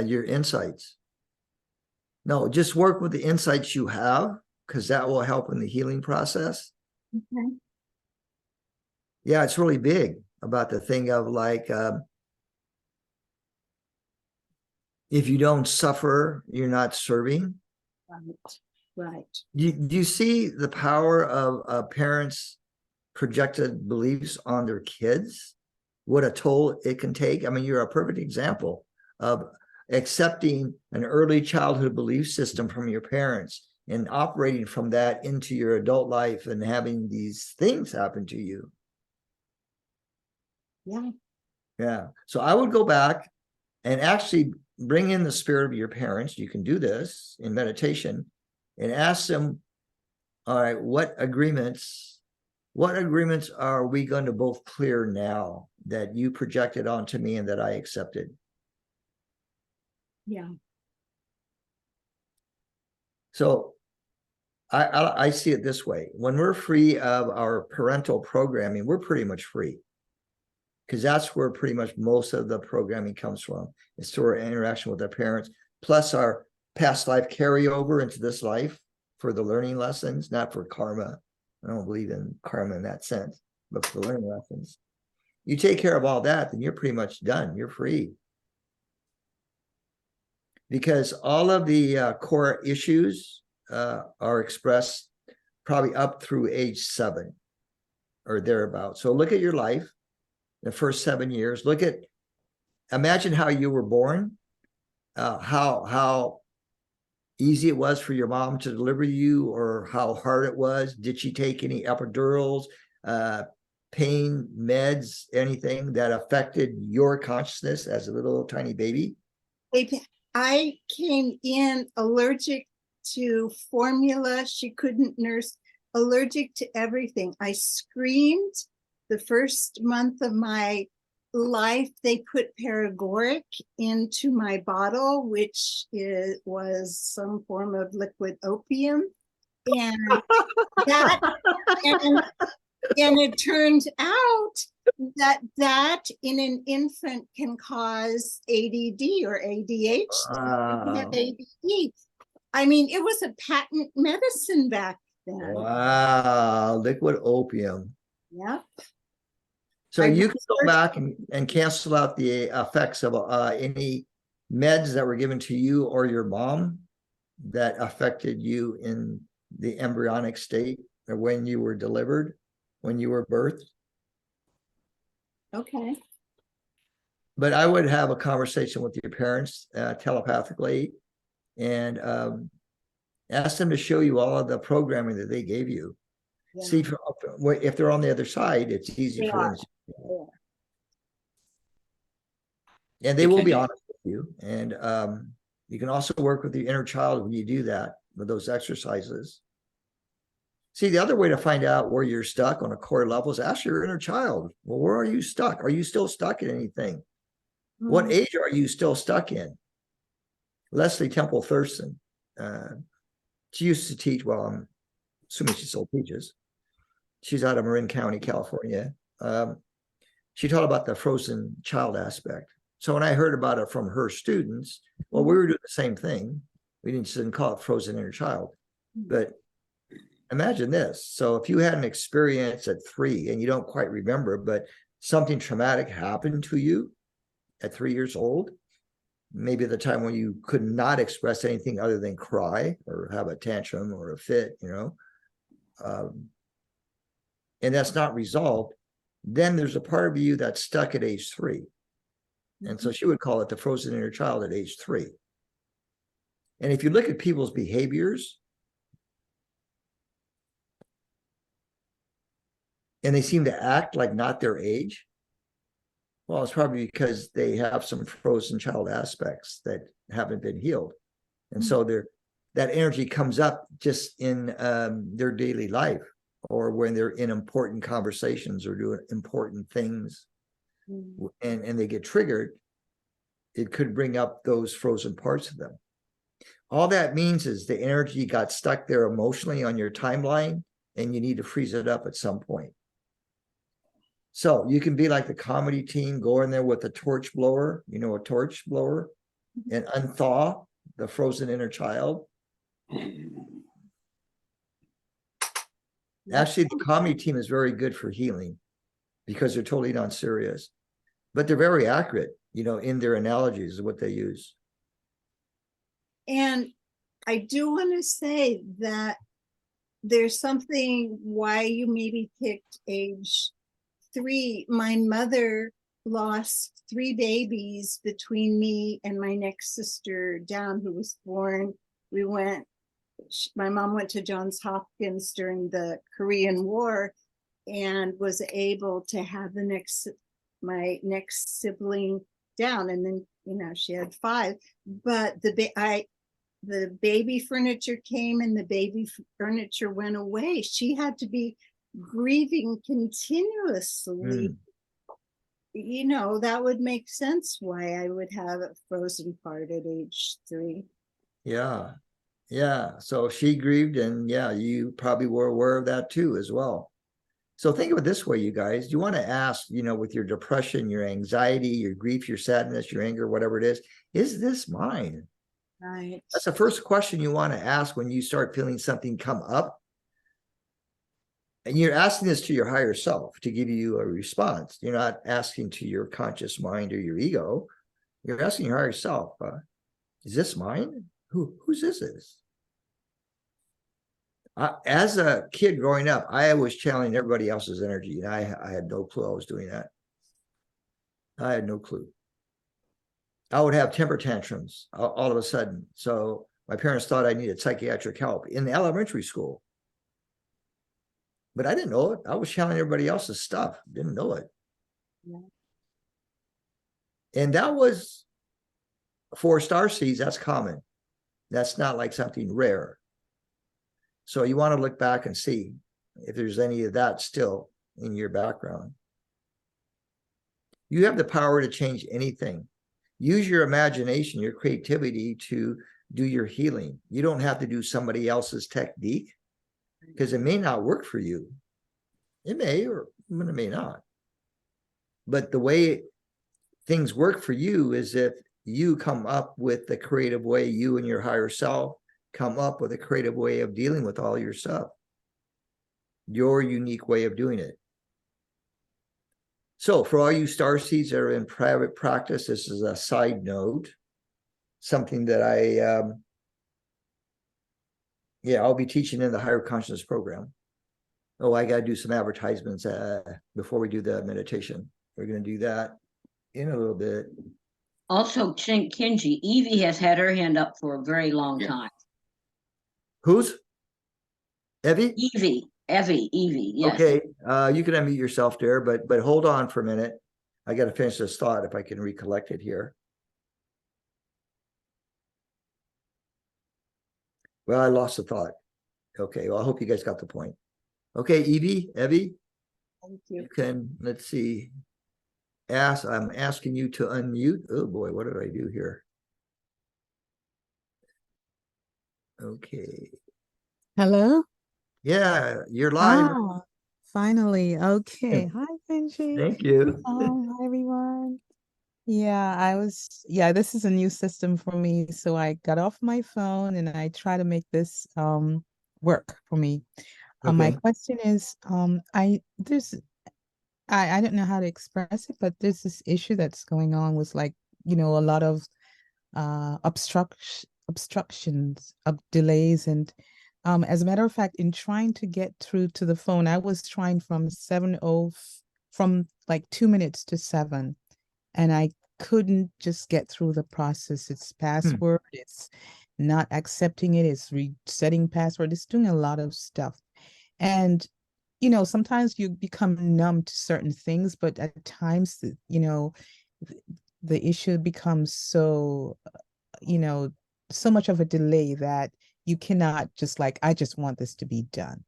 Your insights. No, just work with the insights you have, because that will help in the healing process. Okay. Yeah, it's really big about the thing of like, if you don't suffer, you're not serving. Right. Do you see the power of parents' projected beliefs on their kids? What a toll it can take. I mean, you're a perfect example of accepting an early childhood belief system from your parents and operating from that into your adult life and having these things happen to you. Yeah. Yeah. So I would go back and actually bring in the spirit of your parents. You can do this in meditation and ask them, all right, what agreements are we going to both clear now that you projected onto me and that I accepted? Yeah. So I see it this way. When we're free of our parental programming, we're pretty much free. because that's where pretty much most of the programming comes from. It's through our interaction with our parents, plus our past life carryover into this life for the learning lessons, not for karma. I don't believe in karma in that sense, but for the learning lessons. You take care of all that, then you're pretty much done. You're free. Because all of the core issues are expressed probably up through age 7 or thereabouts. So look at your life, the first 7 years. Imagine how you were born, how easy it was for your mom to deliver you, or how hard it was. Did she take any epidurals, pain meds, anything that affected your consciousness as a little tiny baby? I came in allergic to formula. She couldn't nurse, allergic to everything. I screamed the first month of my life. They put paregoric into my bottle, which was some form of liquid opium. And and it turned out that in an infant can cause ADD or ADHD. ADD. I mean, it was a patent medicine back then. Wow, liquid opium. Yep. So you can go back and cancel out the effects of any meds that were given to you or your mom that affected you in the embryonic state, or when you were delivered, when you were birthed. Okay. But I would have a conversation with your parents telepathically and ask them to show you all of the programming that they gave you. Yeah. See if they're on the other side, it's easy for them. And they will be honest with you. And you can also work with your inner child when you do that with those exercises. See, the other way to find out where you're stuck on a core level is ask your inner child. Well, where are you stuck? Are you still stuck in anything? Mm-hmm. What age are you still stuck in? Leslie Temple Thurston, she used to teach, well, I'm assuming she still teaches. She's out of Marin County, California. She taught about the frozen child aspect. So when I heard about it from her students, well, we were doing the same thing. We didn't call it frozen inner child. But imagine this. So if you had an experience at 3 and you don't quite remember, but something traumatic happened to you at 3 years old, maybe at the time when you could not express anything other than cry or have a tantrum or a fit, and that's not resolved, then there's a part of you that's stuck at age 3. And so she would call it the frozen inner child at age 3. And if you look at people's behaviors, and they seem to act like not their age, well, it's probably because they have some frozen child aspects that haven't been healed. And so that energy comes up just in their daily life, or when they're in important conversations or doing important things, and they get triggered, it could bring up those frozen parts of them. All that means is the energy got stuck there emotionally on your timeline, and you need to freeze it up at some point. So you can be like the comedy team, go in there with a torch blower, a torch blower, and unthaw the frozen inner child. Actually, the comedy team is very good for healing because they're totally non-serious, but they're very accurate, in their analogies of what they use. And I do want to say that there's something why you maybe picked age 3. My mother lost 3 babies between me and my next sister down, who was born. My mom went to Johns Hopkins during the Korean War and was able to have my next sibling down. And then, she had 5, but the baby furniture came and the baby furniture went away. She had to be grieving continuously. That would make sense why I would have a frozen part at age 3. Yeah. So she grieved, and you probably were aware of that too as well. So think of it this way, you guys. You want to ask, with your depression, your anxiety, your grief, your sadness, your anger, whatever it is this mine? Right. That's the first question you want to ask when you start feeling something come up. And you're asking this to your higher self to give you a response. You're not asking to your conscious mind or your ego. You're asking your higher self, is this mine? Whose is this? As a kid growing up, I was channeling everybody else's energy, and I had no clue I was doing that. I had no clue. I would have temper tantrums all of a sudden. So my parents thought I needed psychiatric help in the elementary school. But I didn't know it. I was channeling everybody else's stuff. Didn't know it. Yeah. And that was for starseeds. That's common. That's not like something rare. So you want to look back and see if there's any of that still in your background. You have the power to change anything. Use your imagination, your creativity to do your healing. You don't have to do somebody else's technique because it may not work for you. It may, or it may not. But the way things work for you is if you come up with the creative way, you and your higher self come up with a creative way of dealing with all your stuff. Your unique way of doing it. So for all you starseeds that are in private practice, this is a side note, something that I'll be teaching in the higher consciousness program. Oh, I got to do some advertisements before we do the meditation. We're going to do that in a little bit. Also, Kenji, Evie has had her hand up for a very long time. Who's? Evie? Evie, yes. Okay, you can unmute yourself there, but hold on for a minute. I got to finish this thought if I can recollect it here. Well, I lost the thought. Okay, well, I hope you guys got the point. Okay, Evie, Thank you. you can, let's see. I'm asking you to unmute. Oh boy, what did I do here? Okay. Hello? Yeah, you're live. Ah, finally. Okay. Hi, Benji. Thank you. Hi, everyone. This is a new system for me. So I got off my phone and I try to make this work for me. My Okay. question is, I don't know how to express it, but there's this issue that's going on with a lot of obstructions, delays, and as a matter of fact, in trying to get through to the phone, I was trying from like 2 minutes to 7, and I couldn't just get through the process. It's password, it's not accepting it, it's resetting password, it's doing a lot of stuff. And sometimes you become numb to certain things, but at times, the issue becomes so, so much of a delay that you cannot just I just want this to be done.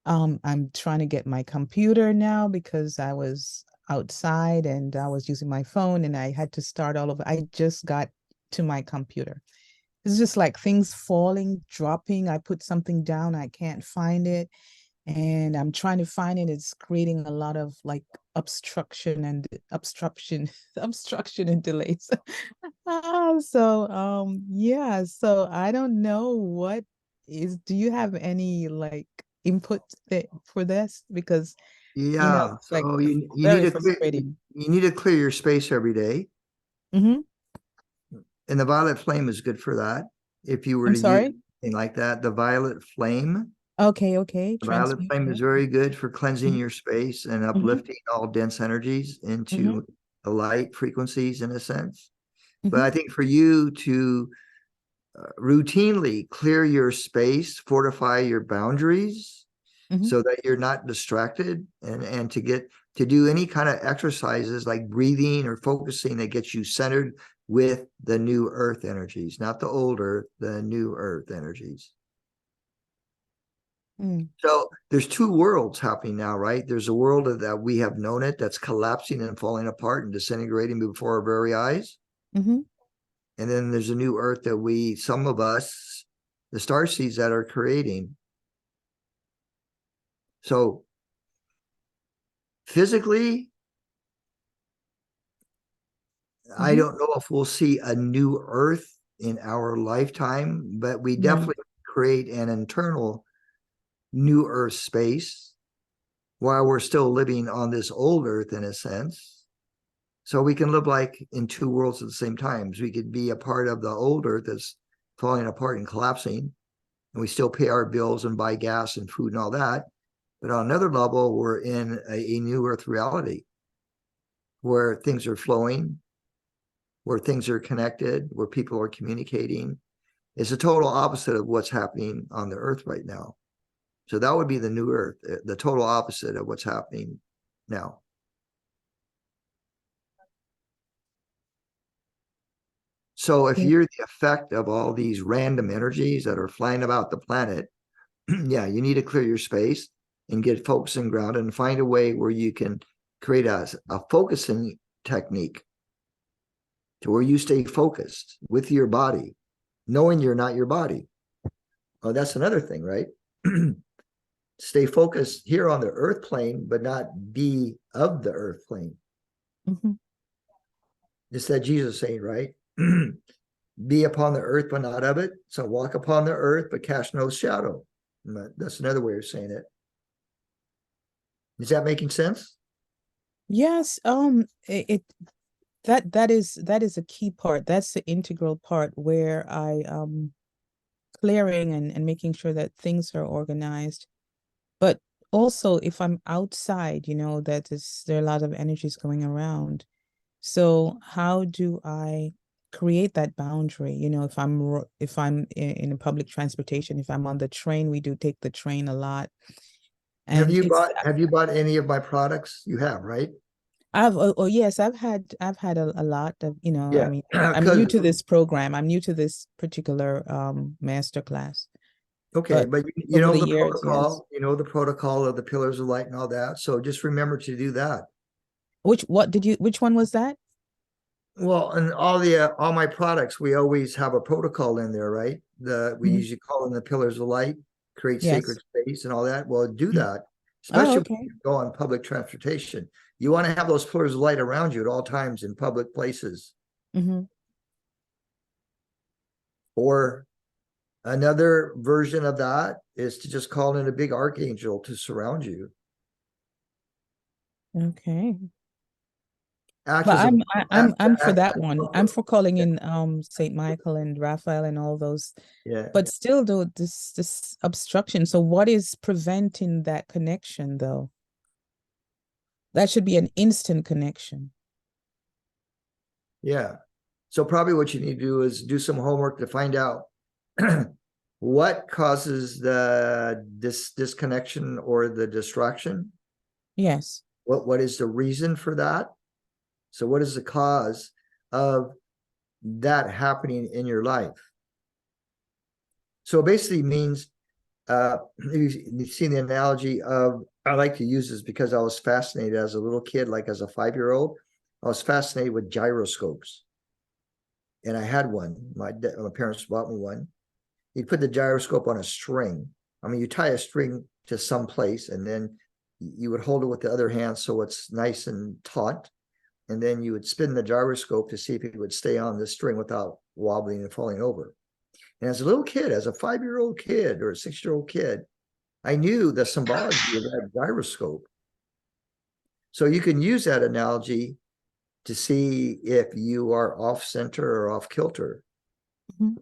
I'm trying to get my computer now because I was outside and I was using my phone and I had to start all over. I just got to my computer. It's just like things falling, dropping. I put something down, I can't find it. And I'm trying to find it. It's creating a lot of obstruction and delays. So I don't know do you have any input for this? Because Yeah, it's like so you very need to clear, frustrating. you need to clear your space every day. Mm-hmm. And the violet flame is good for that. If you were I'm to sorry? use anything like that, the violet flame. Okay. The violet flame is very good for cleansing your space and uplifting all dense energies into the light frequencies in a sense. But I think for you to routinely clear your space, fortify your boundaries so that you're not distracted, and to do any kind of exercises like breathing or focusing that gets you centered with the new earth energies, not the old earth, the new earth energies. So there's two worlds happening now, right? There's a world that we have known it that's collapsing and falling apart and disintegrating before our very eyes. And then there's a new earth that some of us, the starseeds that are creating. So Physically, I Mhm. don't know if we'll see a new Earth in our lifetime, but we Right. definitely create an internal new Earth space while we're still living on this old Earth in a sense. So we can live like in two worlds at the same time. So we could be a part of the old Earth that's falling apart and collapsing, and we still pay our bills and buy gas and food and all that. But on another level, we're in a new Earth reality where things are flowing, where things are connected, where people are communicating. It's a total opposite of what's happening on the Earth right now. So that would be the new Earth, the total opposite of what's happening now. So if Yeah. you're the effect of all these random energies that are flying about the planet, yeah, you need to clear your space and get focused and grounded and find a way where you can create a focusing technique to where you stay focused with your body, knowing you're not your body. Oh, that's another thing, right? Stay focused here on the earth plane, but not be of the earth plane. Mhm. It's that Jesus saying, right? Be upon the earth, but not of it. So walk upon the earth, but cast no shadow. That's another way of saying it. Is that making sense? Yes, that is a key part. That's the integral part where I clearing and making sure that things are organized. But also if I'm outside, you know, there are a lot of energies going around. So how do I create that boundary? You know, if I'm in a public transportation, if I'm on the train, we do take the train a lot. Have And you bought any of my products? You have, right? yes, I've had a lot of, you know, I Yeah. mean, I'm new to this program. I'm new to this particular masterclass. Okay, But but you over know the the years, yes. protocol, you know the protocol of the pillars of light and all that. So just remember to do that. Which one was that? Well, and all my products, we always have a protocol in there, right? We Mhm. usually call them the pillars of light, create Yes. sacred space and all that. Well, do Mm. that, Oh, especially okay. when you go on public transportation. You want to have those pillars of light around you at all times in public places. Mm-hmm. Or another version of that is to just call in a big archangel to surround you. Okay. Act But as a I'm for act that as a one. I'm buffer. for calling in Saint Michael and Raphael and all those. Yeah. But still though, this obstruction. So what is preventing that connection though? That should be an instant connection. Yeah. So probably what you need to do is do some homework to find out what causes the disconnection or the distraction. Yes. What is the reason for that? So what is the cause of that happening in your life? So it basically means you've seen the analogy of, I like to use this because I was fascinated as a little kid, like as a 5-year-old, I was fascinated with gyroscopes. And I had one. My parents bought me one. You put the gyroscope on a string. I mean, you tie a string to some place and then you would hold it with the other hand so it's nice and taut. And then you would spin the gyroscope to see if it would stay on the string without wobbling and falling over. And as a little kid, as a 5-year-old kid or a 6-year-old kid, I knew the symbology of that gyroscope. So you can use that analogy to see if you are off center or off kilter. Mhm.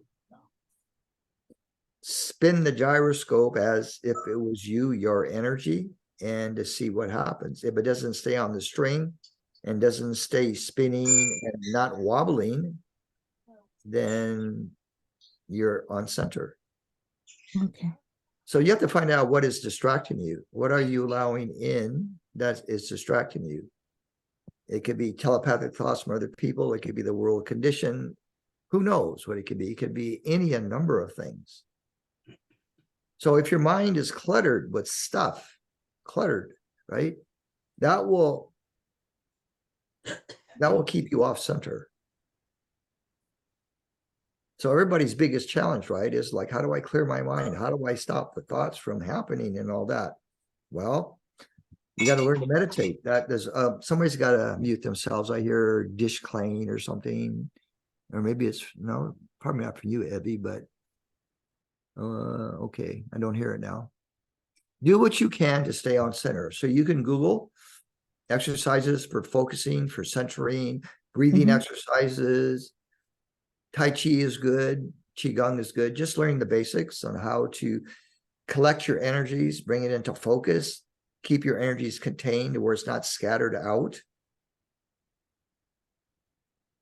Spin the gyroscope as if it was you, your energy, and to see what happens. If it doesn't stay on the string and doesn't stay spinning and not wobbling, then you're on center. Okay. So you have to find out what is distracting you. What are you allowing in that is distracting you? It could be telepathic thoughts from other people. It could be the world condition. Who knows what it could be? It could be any a number of things. So if your mind is cluttered with stuff, right? That will keep you off center. So everybody's biggest challenge, right, is like, how do I clear my mind? How do I stop the thoughts from happening and all that? Well, You got to learn to meditate. That there's somebody's got to mute themselves. I hear dish clang or something, or maybe it's no, probably not for you, Evie, but okay, I don't hear it now. Do what you can to stay on center. So you can Google exercises for focusing, for centering, breathing exercises. Tai Chi is good. Qigong is good. Just learning the basics on how to collect your energies, bring it into focus, keep your energies contained where it's not scattered out.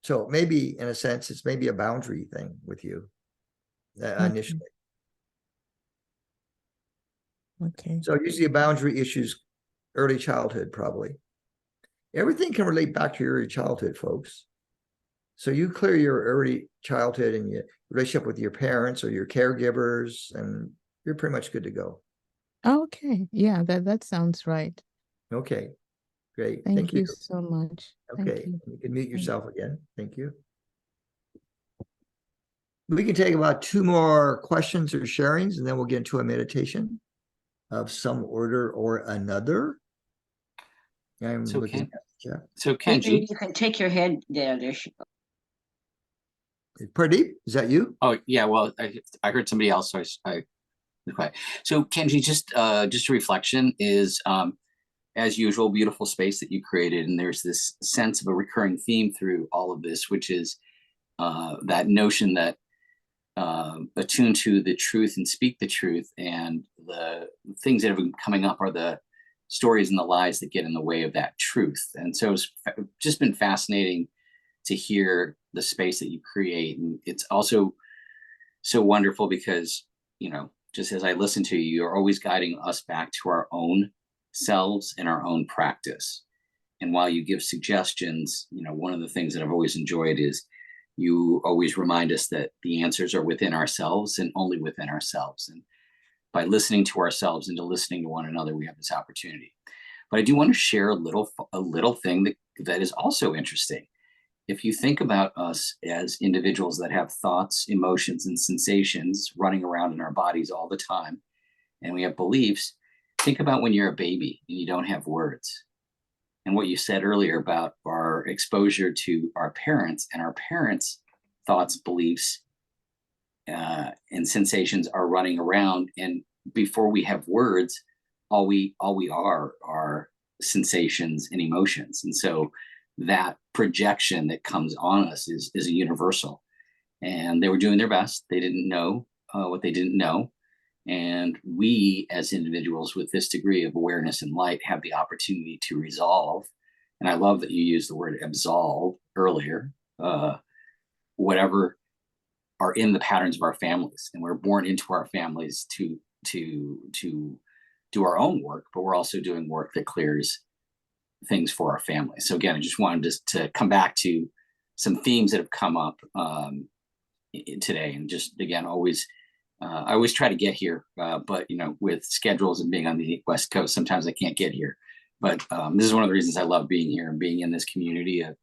So maybe, in a sense, it's maybe a boundary thing with you initially. Okay. So usually a boundary issues early childhood, probably. Everything can relate back to your early childhood, folks. So you clear your early childhood and your relationship with your parents or your caregivers, and you're pretty much good to go. Okay. Yeah, that sounds right. Okay, great. Thank you so much. Thank Okay, you. you can mute yourself again. Thank you. We can take about 2 more questions or sharings, and then we'll get into a meditation of some order or another. I'm So looking at yeah. So Kenji, You can take your head there. There she goes. Pradeep, is that you? oh yeah, well I heard somebody else, so I okay. So Kenji, just a reflection is as usual, beautiful space that you created, and there's this sense of a recurring theme through all of this, which is that notion that attune to the truth and speak the truth, and the things that have been coming up are the stories and the lies that get in the way of that truth. And so it's just been fascinating to hear the space that you create. And it's also so wonderful because, you know, just as I listen to you, you're always guiding us back to our own selves and our own practice. And while you give suggestions, you know, one of the things that I've always enjoyed is you always remind us that the answers are within ourselves and only within ourselves. And by listening to ourselves and to listening to one another, we have this opportunity. But I do want to share a little thing that is also interesting. If you think about us as individuals that have thoughts, emotions, and sensations running around in our bodies all the time, and we have beliefs, think about when you're a baby and you don't have words. And what you said earlier about our exposure to our parents, and our parents' thoughts, beliefs, and sensations are running around. And before we have words, all we are sensations and emotions. And so that projection that comes on us is a universal. And they were doing their best. They didn't know what they didn't know. And we, as individuals with this degree of awareness and light, have the opportunity to resolve. And I love that you used the word absolve earlier, whatever are in the patterns of our families. And we're born into our families to do our own work, but we're also doing work that clears things for our family. So again, I just wanted to come back to some themes that have come up today. And just, again, I always try to get here, but you know, with schedules and being on the West Coast, sometimes I can't get here. But this is one of the reasons I love being here and being in this community of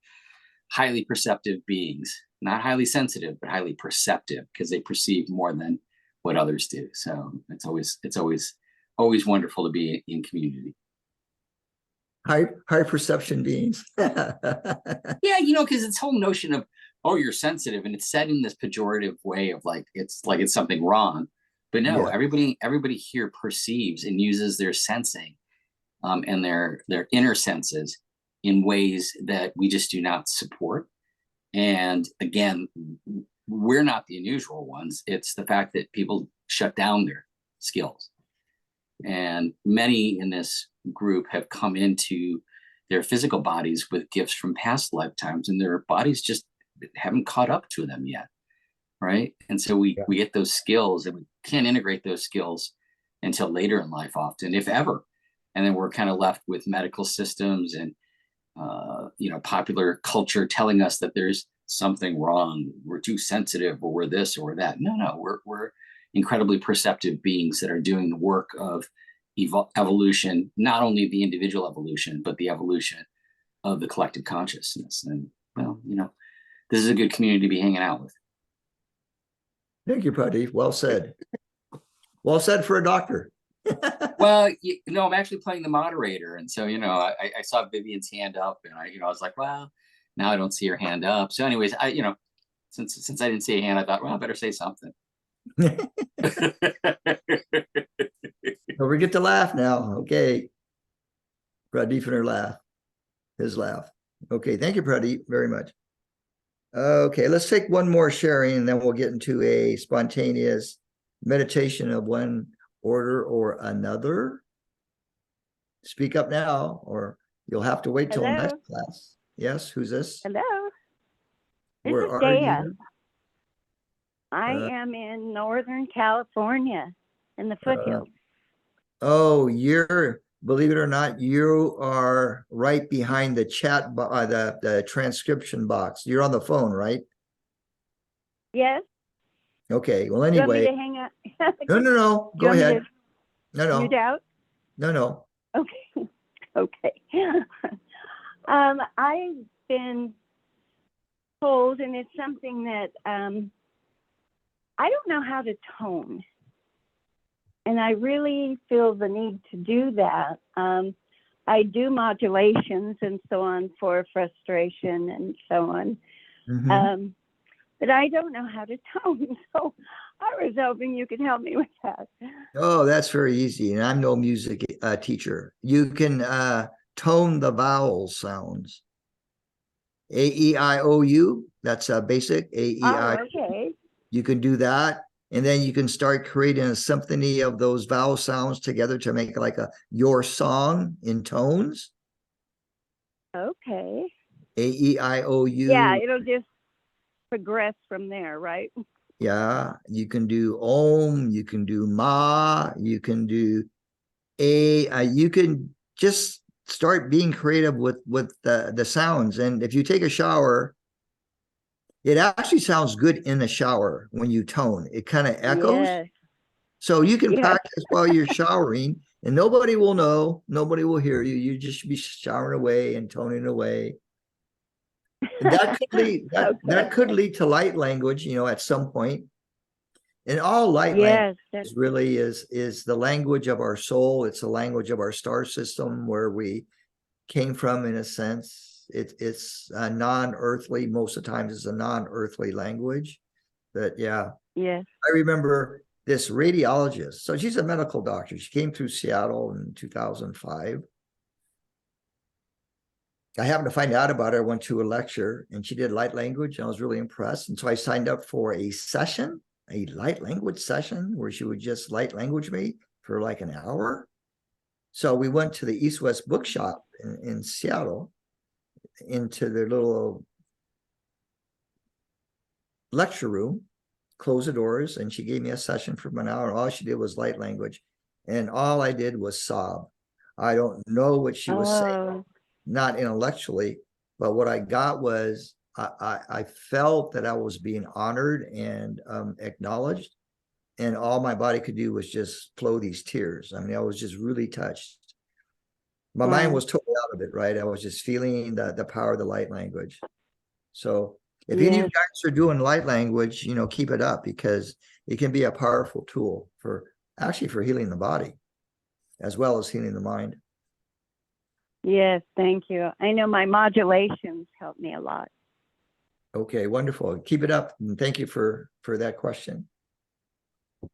highly perceptive beings, not highly sensitive, but highly perceptive, because they perceive more than what others do. So it's always wonderful to be in community. High perception beings. Yeah, you know, because this whole notion of, oh, you're sensitive, and it's said in this pejorative way of like it's something wrong. But no, Yeah. everybody here perceives and uses their sensing and their inner senses in ways that we just do not support. And again, we're not the unusual ones. It's the fact that people shut down their skills. And many in this group have come into their physical bodies with gifts from past lifetimes, and their bodies just haven't caught up to them yet, right? And so we get those skills, and we can't integrate those skills until later in life, often, if ever. And then we're kind of left with medical systems and you know, popular culture telling us that there's something wrong, we're too sensitive, or we're this or we're that. No, we're incredibly perceptive beings that are doing the work of evolution, not only the individual evolution, but the evolution of the collective consciousness. And well, you know, this is a good community to be hanging out with. Thank you, Pradeep. Well said. Well said for a doctor. Well, no, I'm actually playing the moderator, and so I saw Vivian's hand up, and I was like, well, now I don't see her hand up. So, anyways, since I didn't see a hand, I thought, well, I better say something. Don't forget to laugh now. Okay. Pradeep and her laugh. His laugh. Okay, thank you, Pradeep, very much. Okay, let's take one more sharing, and then we'll get into a spontaneous meditation of one order or another. Speak up now, or you'll have to wait till next class. Yes, who's this? Hello. This Where is are Dea. you? I am in Northern California in the foothills. Oh, believe it or not, you are right behind the chat, the transcription box. You're on the phone, right? Yes. Okay. Well, You want me anyway. to hang out? No. Go ahead. No. Mute out? No. Okay. Okay. I've been told, and it's something that I don't know how to tone. And I really feel the need to do that. I do modulations and so on for frustration and so on. Mm-hmm. But I don't know how to tone. So I was hoping you could help me with that. Oh, that's very easy. And I'm no music teacher. You can tone the vowel sounds. A-E-I-O-U. That's basic. A-E-I. Oh, okay. You can do that. And then you can start creating a symphony of those vowel sounds together to make like your song in tones. Okay. A-E-I-O-U. Yeah, it'll just progress from there, right? Yeah, you can do Om, you can do Ma, you can do A. You can just start being creative with the sounds. And if you take a shower, it actually sounds good in the shower when you tone. It kind of echoes. Yes. So you can practice while you're showering, and nobody will know, nobody will hear you. You just be showering away and toning away. And that could lead to light language, at some point. And all light language really is the language of our soul. It's the language of our star system, where we came from, in a sense. It's a non-earthly, most of the times it's a non-earthly language. But yeah. Yes. I remember this radiologist. So she's a medical doctor. She came through Seattle in 2005. I happened to find out about her. I went to a lecture, and she did light language, and I was really impressed. And so I signed up for a light language session, where she would just light language me for like an hour. So we went to the East West Bookshop in Seattle, into their little lecture room, closed the doors, and she gave me a session for an hour. All she did was light language, and all I did was sob. I don't know what she was saying, not intellectually, but what I got was I felt that I was being honored and acknowledged, and all my body could do was just flow these tears. I mean, I was just really touched. My mind was totally out of it, right? I was just feeling the power of the light language. So if any of you guys are doing light language, keep it up, because it can be a powerful tool for healing the body as well as healing the mind. Yes, thank you. I know my modulations help me a lot. Okay, wonderful. Keep it up. And thank you for that question.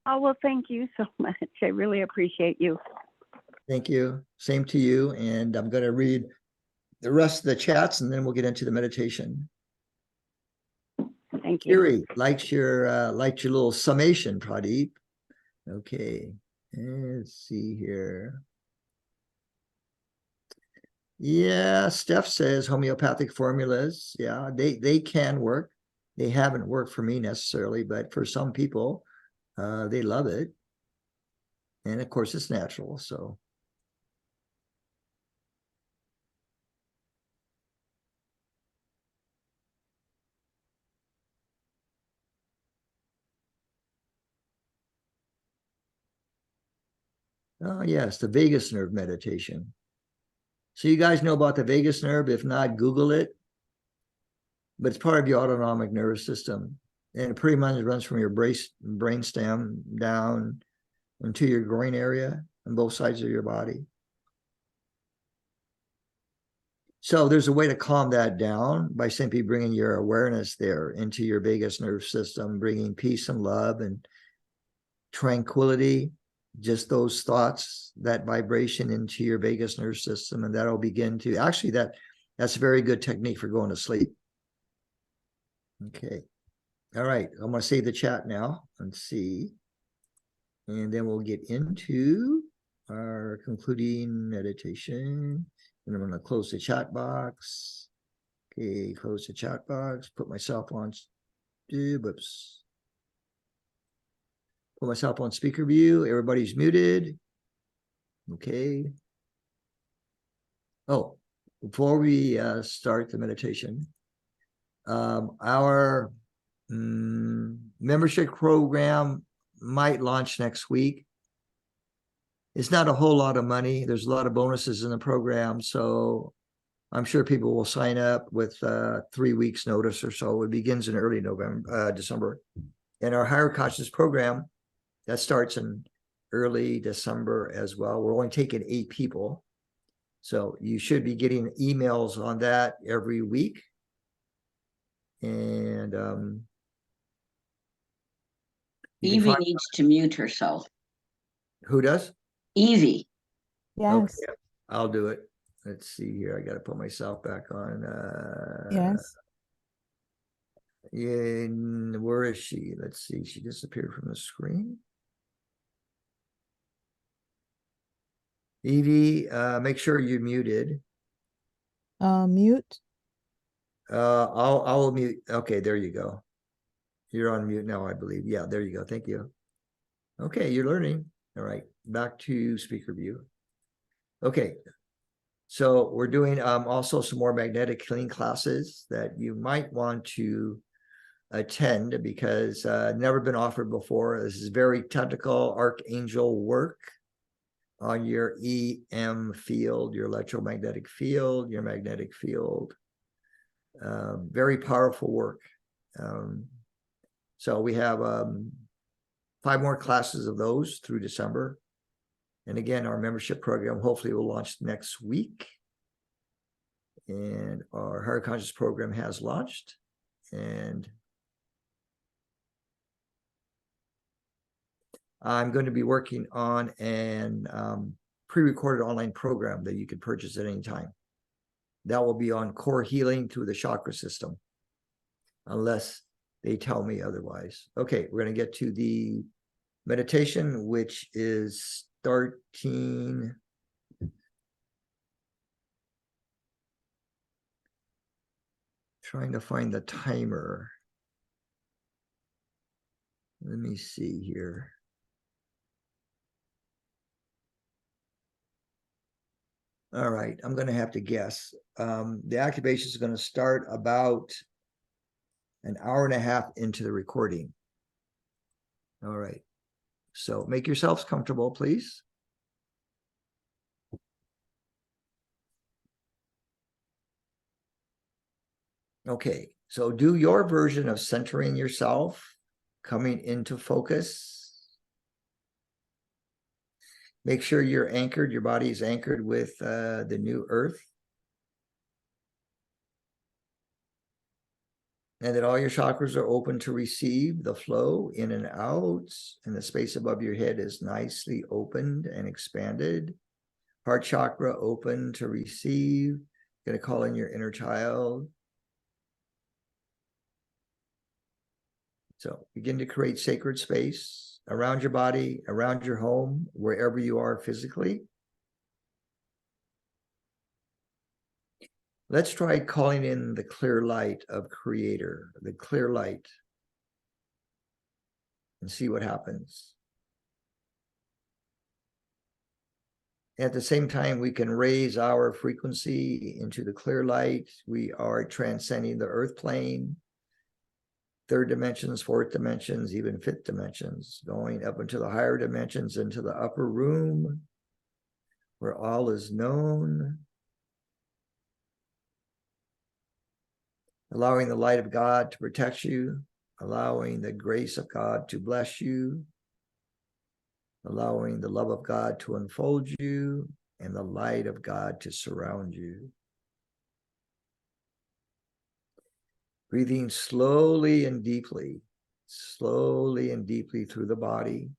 Oh, well, thank you so much. I really appreciate you. Thank you. Same to you. And I'm going to read the rest of the chats, and then we'll get into the meditation. Thank you. Kiri likes your little summation, Pradeep. Okay, let's see here. Yeah, Steph says homeopathic formulas. Yeah, they can work. They haven't worked for me necessarily, but for some people, they love it. And of course, it's natural. So. Oh, yes, the vagus nerve meditation. So you guys know about the vagus nerve? If not, Google it. But it's part of your autonomic nervous system. And it pretty much runs from your brainstem down into your groin area. on both sides of your body. So there's a way to calm that down by simply bringing your awareness there into your vagus nerve system, bringing peace and love and tranquility, just those thoughts, that vibration into your vagus nerve system. And that'll begin to, actually, that's a very good technique for going to sleep. Okay. All right. I'm going to save the chat now and see. And then we'll get into our concluding meditation. And I'm going to close the chat box. Okay, close the chat box. Put myself on, whoops. Put myself on speaker view. Everybody's muted. Okay. Oh, before we start the meditation, our membership program might launch next week. It's not a whole lot of money. There's a lot of bonuses in the program, so I'm sure people will sign up with 3 weeks notice or so. It begins in early December. And our higher conscious program, that starts in early December as well. We're only taking 8 people. So you should be getting emails on that every week. And Evie needs to mute herself. Who does? Evie. Yes. Okay, I'll do it. Let's see here. I got to put myself back on. Yes. Where is she? Let's see. She disappeared from the screen. Evie, make sure you're muted. Mute. I will mute. Okay, there you go. You're on mute now, I believe. Yeah, there you go. Thank you. Okay, you're learning. All right, back to speaker view. Okay, so we're doing also some more magnetic healing classes that you might want to attend because never been offered before. This is very technical archangel work on your EM field, your electromagnetic field, your magnetic field. Very powerful work. So we have 5 more classes of those through December. And again, our membership program hopefully will launch next week. And our Higher Conscious program has launched. And I'm going to be working on an pre-recorded online program that you can purchase at any time. That will be on core healing through the chakra system, unless they tell me otherwise. Okay, we're going to get to the meditation, which is starting. Trying to find the timer. Let me see here. All right, I'm going to have to guess. The activation is going to start about an hour and a half into the recording. All right, so make yourselves comfortable, please. Okay, so do your version of centering yourself, coming into focus. Make sure you're anchored, your body is anchored with the new earth. And that all your chakras are open to receive the flow in and out. And the space above your head is nicely opened and expanded. Heart chakra open to receive. Going to call in your inner child. So begin to create sacred space around your body, around your home, wherever you are physically. Let's try calling in the clear light of Creator, the clear light, and see what happens. At the same time, we can raise our frequency into the clear light. We are transcending the earth plane, 3rd dimensions, 4th dimensions, even 5th dimensions, going up into the higher dimensions, into the upper room, where all is known. Allowing the light of God to protect you, allowing the grace of God to bless you, allowing the love of God to unfold you and the light of God to surround you. Breathing slowly and deeply through the body,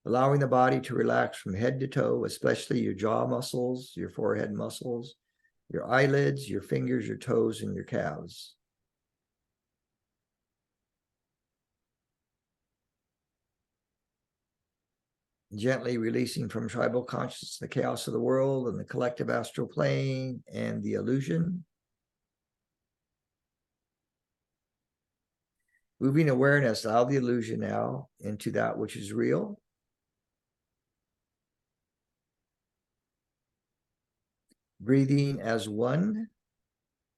allowing the body to relax from head to toe, especially your jaw muscles, your forehead muscles, your eyelids, your fingers, your toes, and your calves. Gently releasing from tribal consciousness the chaos of the world and the collective astral plane and the illusion. Moving awareness out of the illusion now into that which is real. Breathing as one.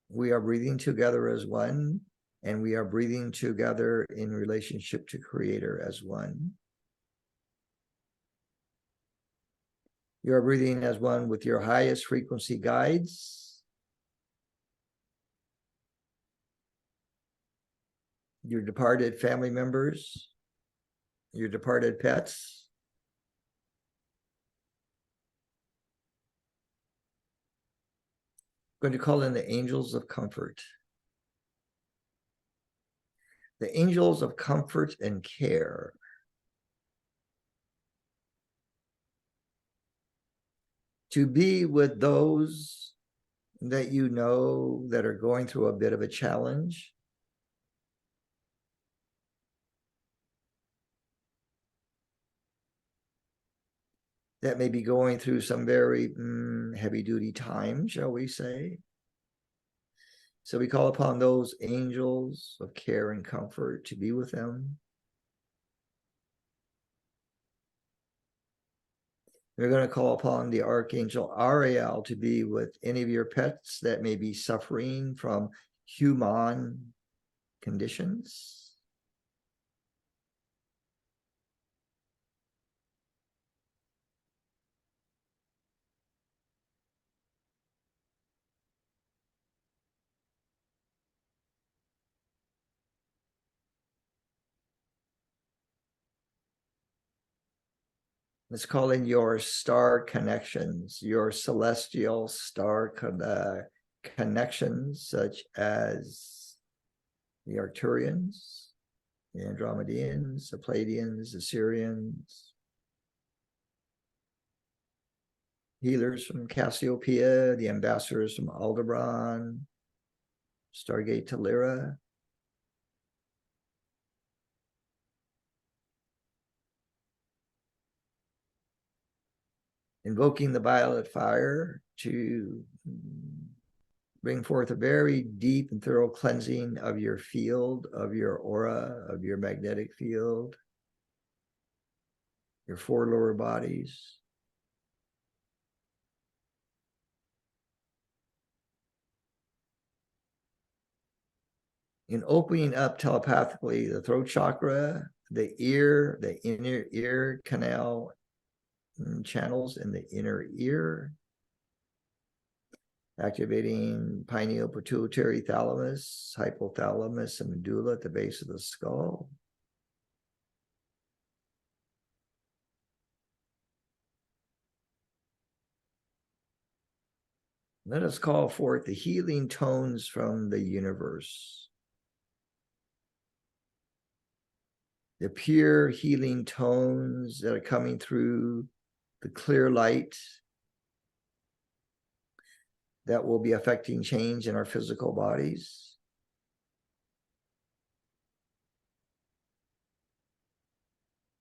We are breathing together as one, and we are breathing together in relationship to Creator as one. You are breathing as one with your highest frequency guides, your departed family members, your departed pets. I'm going to call in the angels of comfort. The angels of comfort and care. To be with those that you know that are going through a bit of a challenge. That may be going through some very heavy-duty time, shall we say. So we call upon those angels of care and comfort to be with them. We're going to call upon the Archangel Ariel to be with any of your pets that may be suffering from human conditions. Let's call in your star connections, your celestial star connections, such as the Arcturians, the Andromedeans, the Pleiadians, the Sirians, healers from Cassiopeia, the ambassadors from Aldebaran, Stargate to Lyra. Invoking the violet fire to bring forth a very deep and thorough cleansing of your field, of your aura, of your magnetic field, your four lower bodies. In opening up telepathically the throat chakra, the ear, the inner ear canal channels in the inner ear, activating pineal pituitary thalamus, hypothalamus, and medulla at the base of the skull. Let us call forth the healing tones from the universe. The pure healing tones that are coming through the clear light that will be affecting change in our physical bodies.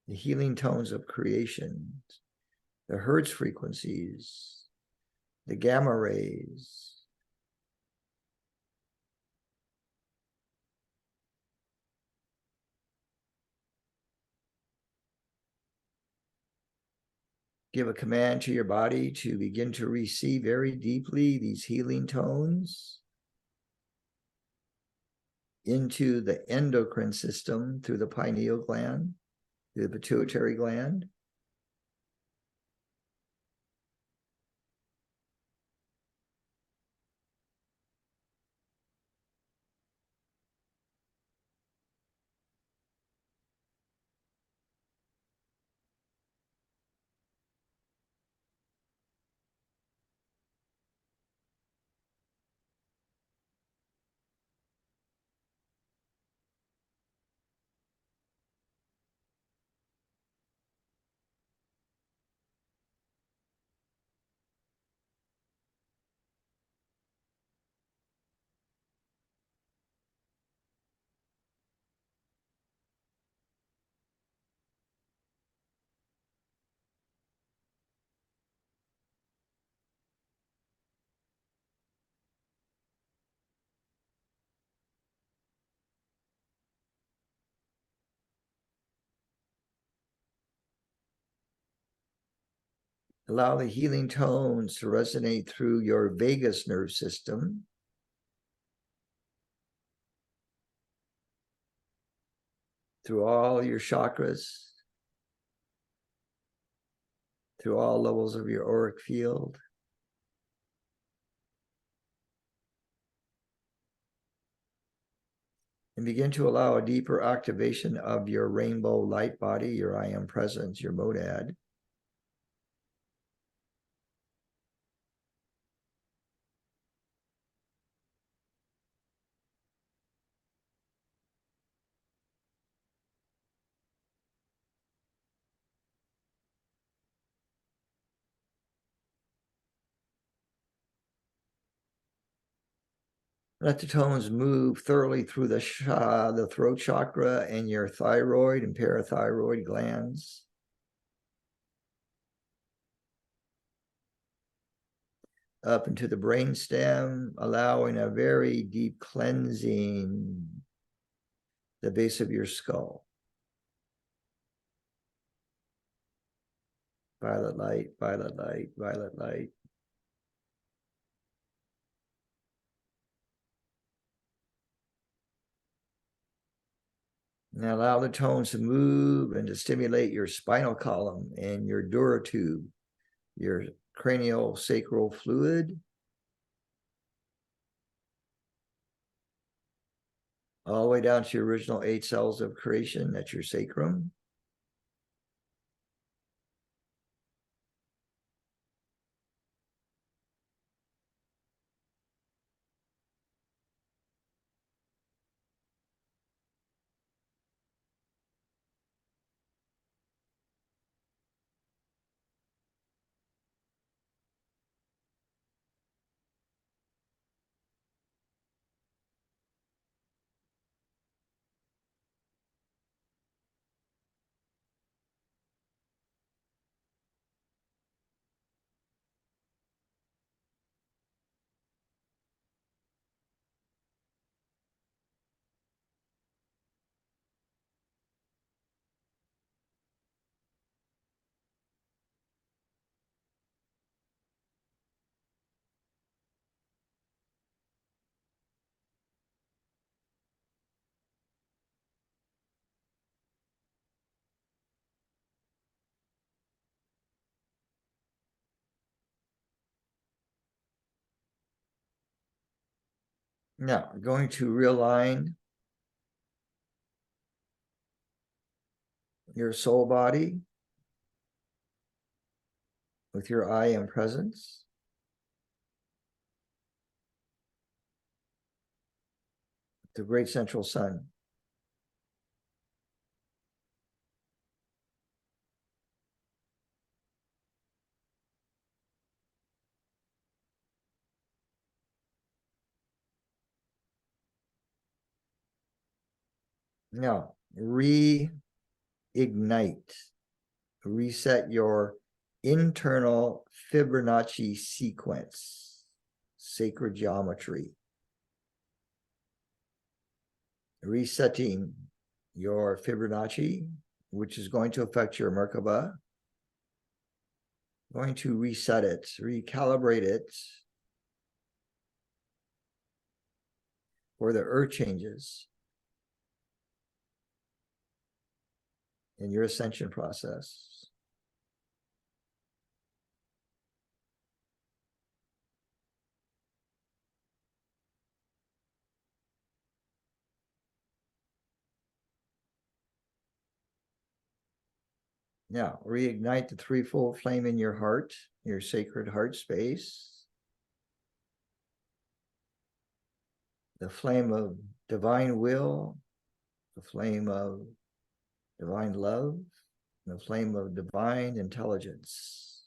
The healing tones of creation, the Hertz frequencies, the gamma rays. Give a command to your body to begin to receive very deeply these healing tones into the endocrine system through the pineal gland, through the pituitary gland. Allow the healing tones to resonate through your vagus nerve system. Through all your chakras. Through all levels of your auric field. And begin to allow a deeper activation of your rainbow light body, your I am presence, your monad. Let the tones move thoroughly through the throat chakra and your thyroid and parathyroid glands. Up into the brainstem, allowing a very deep cleansing the base of your skull. Violet light, violet light, violet light. Now allow the tones to move and to stimulate your spinal column and your dura tube, your cranial sacral fluid. All the way down to your original 8 cells of creation, that's your sacrum. Now, we're going to realign your soul body with your I am presence. The great central sun. Now, reignite, reset your internal Fibonacci sequence, sacred geometry. Resetting your Fibonacci, which is going to affect your Merkaba. Going to reset it, recalibrate it for the earth changes in your ascension process. Now, reignite the threefold flame in your heart, your sacred heart space. The flame of divine will, the flame of divine love, and the flame of divine intelligence.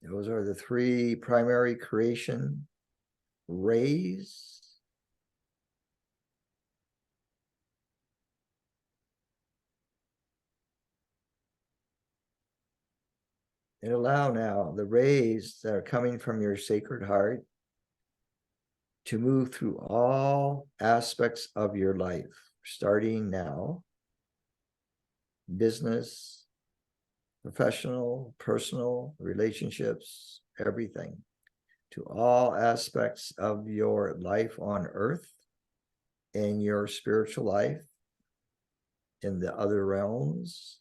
Those are the 3 primary creation rays. And allow now the rays that are coming from your sacred heart to move through all aspects of your life, starting now. Business, professional, personal, relationships, everything, to all aspects of your life on earth, in your spiritual life, in the other realms.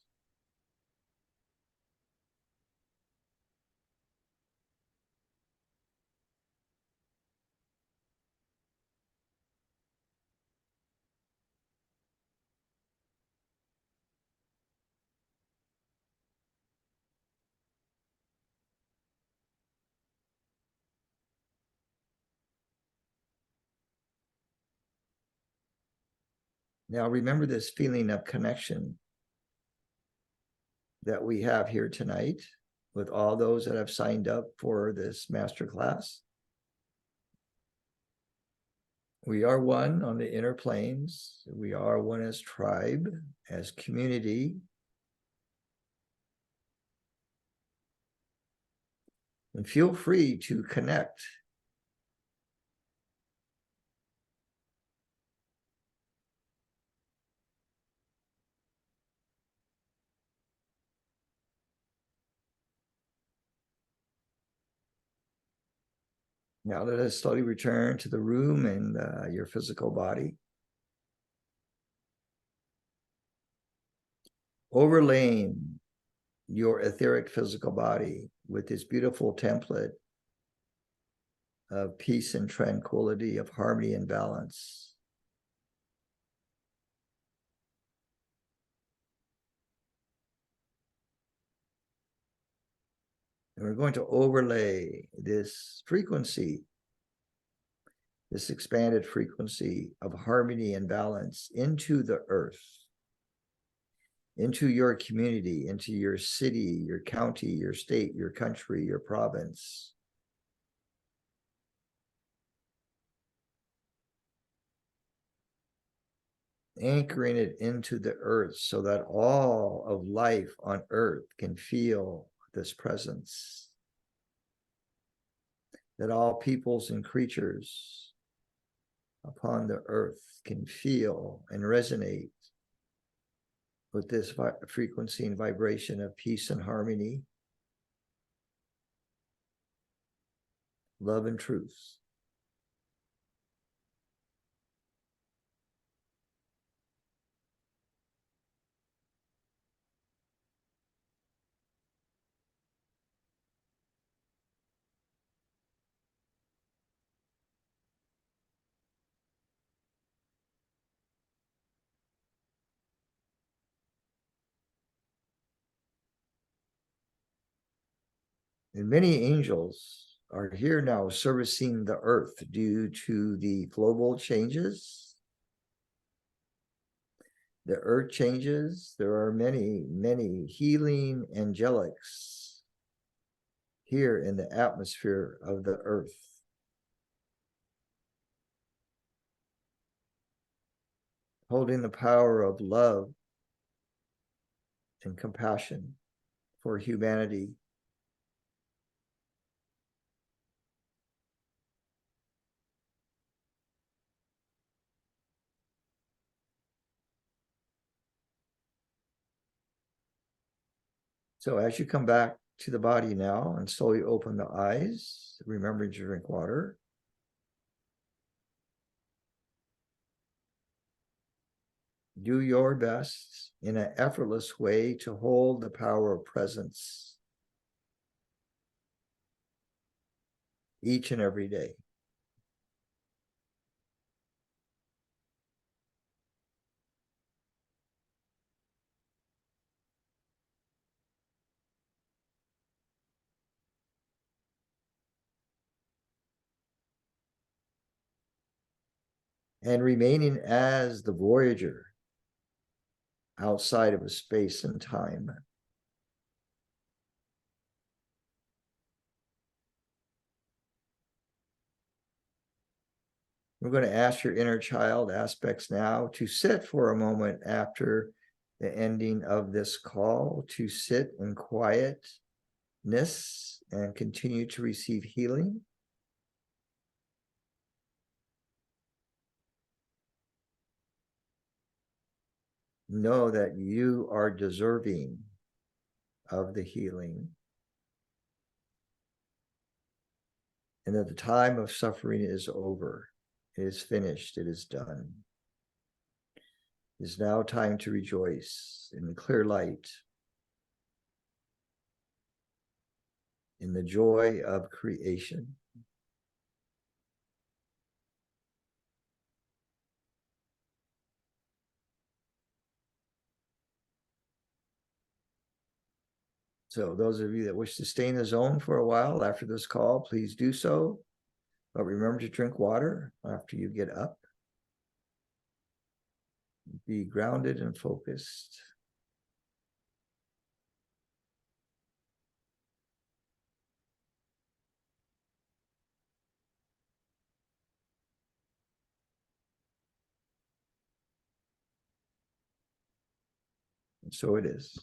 Now remember this feeling of connection that we have here tonight with all those that have signed up for this masterclass. We are one on the inner planes. We are one as tribe, as community. And feel free to connect. Now let us slowly return to the room and your physical body. Overlaying your etheric physical body with this beautiful template of peace and tranquility, of harmony and balance. And we're going to overlay this frequency, this expanded frequency of harmony and balance into the earth, into your community, into your city, your county, your state, your country, your province. Anchoring it into the earth so that all of life on earth can feel this presence. That all peoples and creatures upon the earth can feel and resonate with this frequency and vibration of peace and harmony, love and truth. And many angels are here now servicing the earth due to the global changes. The earth changes. There are many, many healing angelics here in the atmosphere of the earth. Holding the power of love and compassion for humanity. So as you come back to the body now and slowly open the eyes, remembering to drink water. Do your best in an effortless way to hold the power of presence each and every day. And remaining as the voyager outside of space and time. We're going to ask your inner child aspects now to sit for a moment after the ending of this call, to sit in quietness and continue to receive healing. Know that you are deserving of the healing. And that the time of suffering is over. It is finished. It is done. It is now time to rejoice in the clear light, in the joy of creation. So those of you that wish to stay in the zone for a while after this call, please do so. But remember to drink water after you get up. Be grounded and focused. And so it is.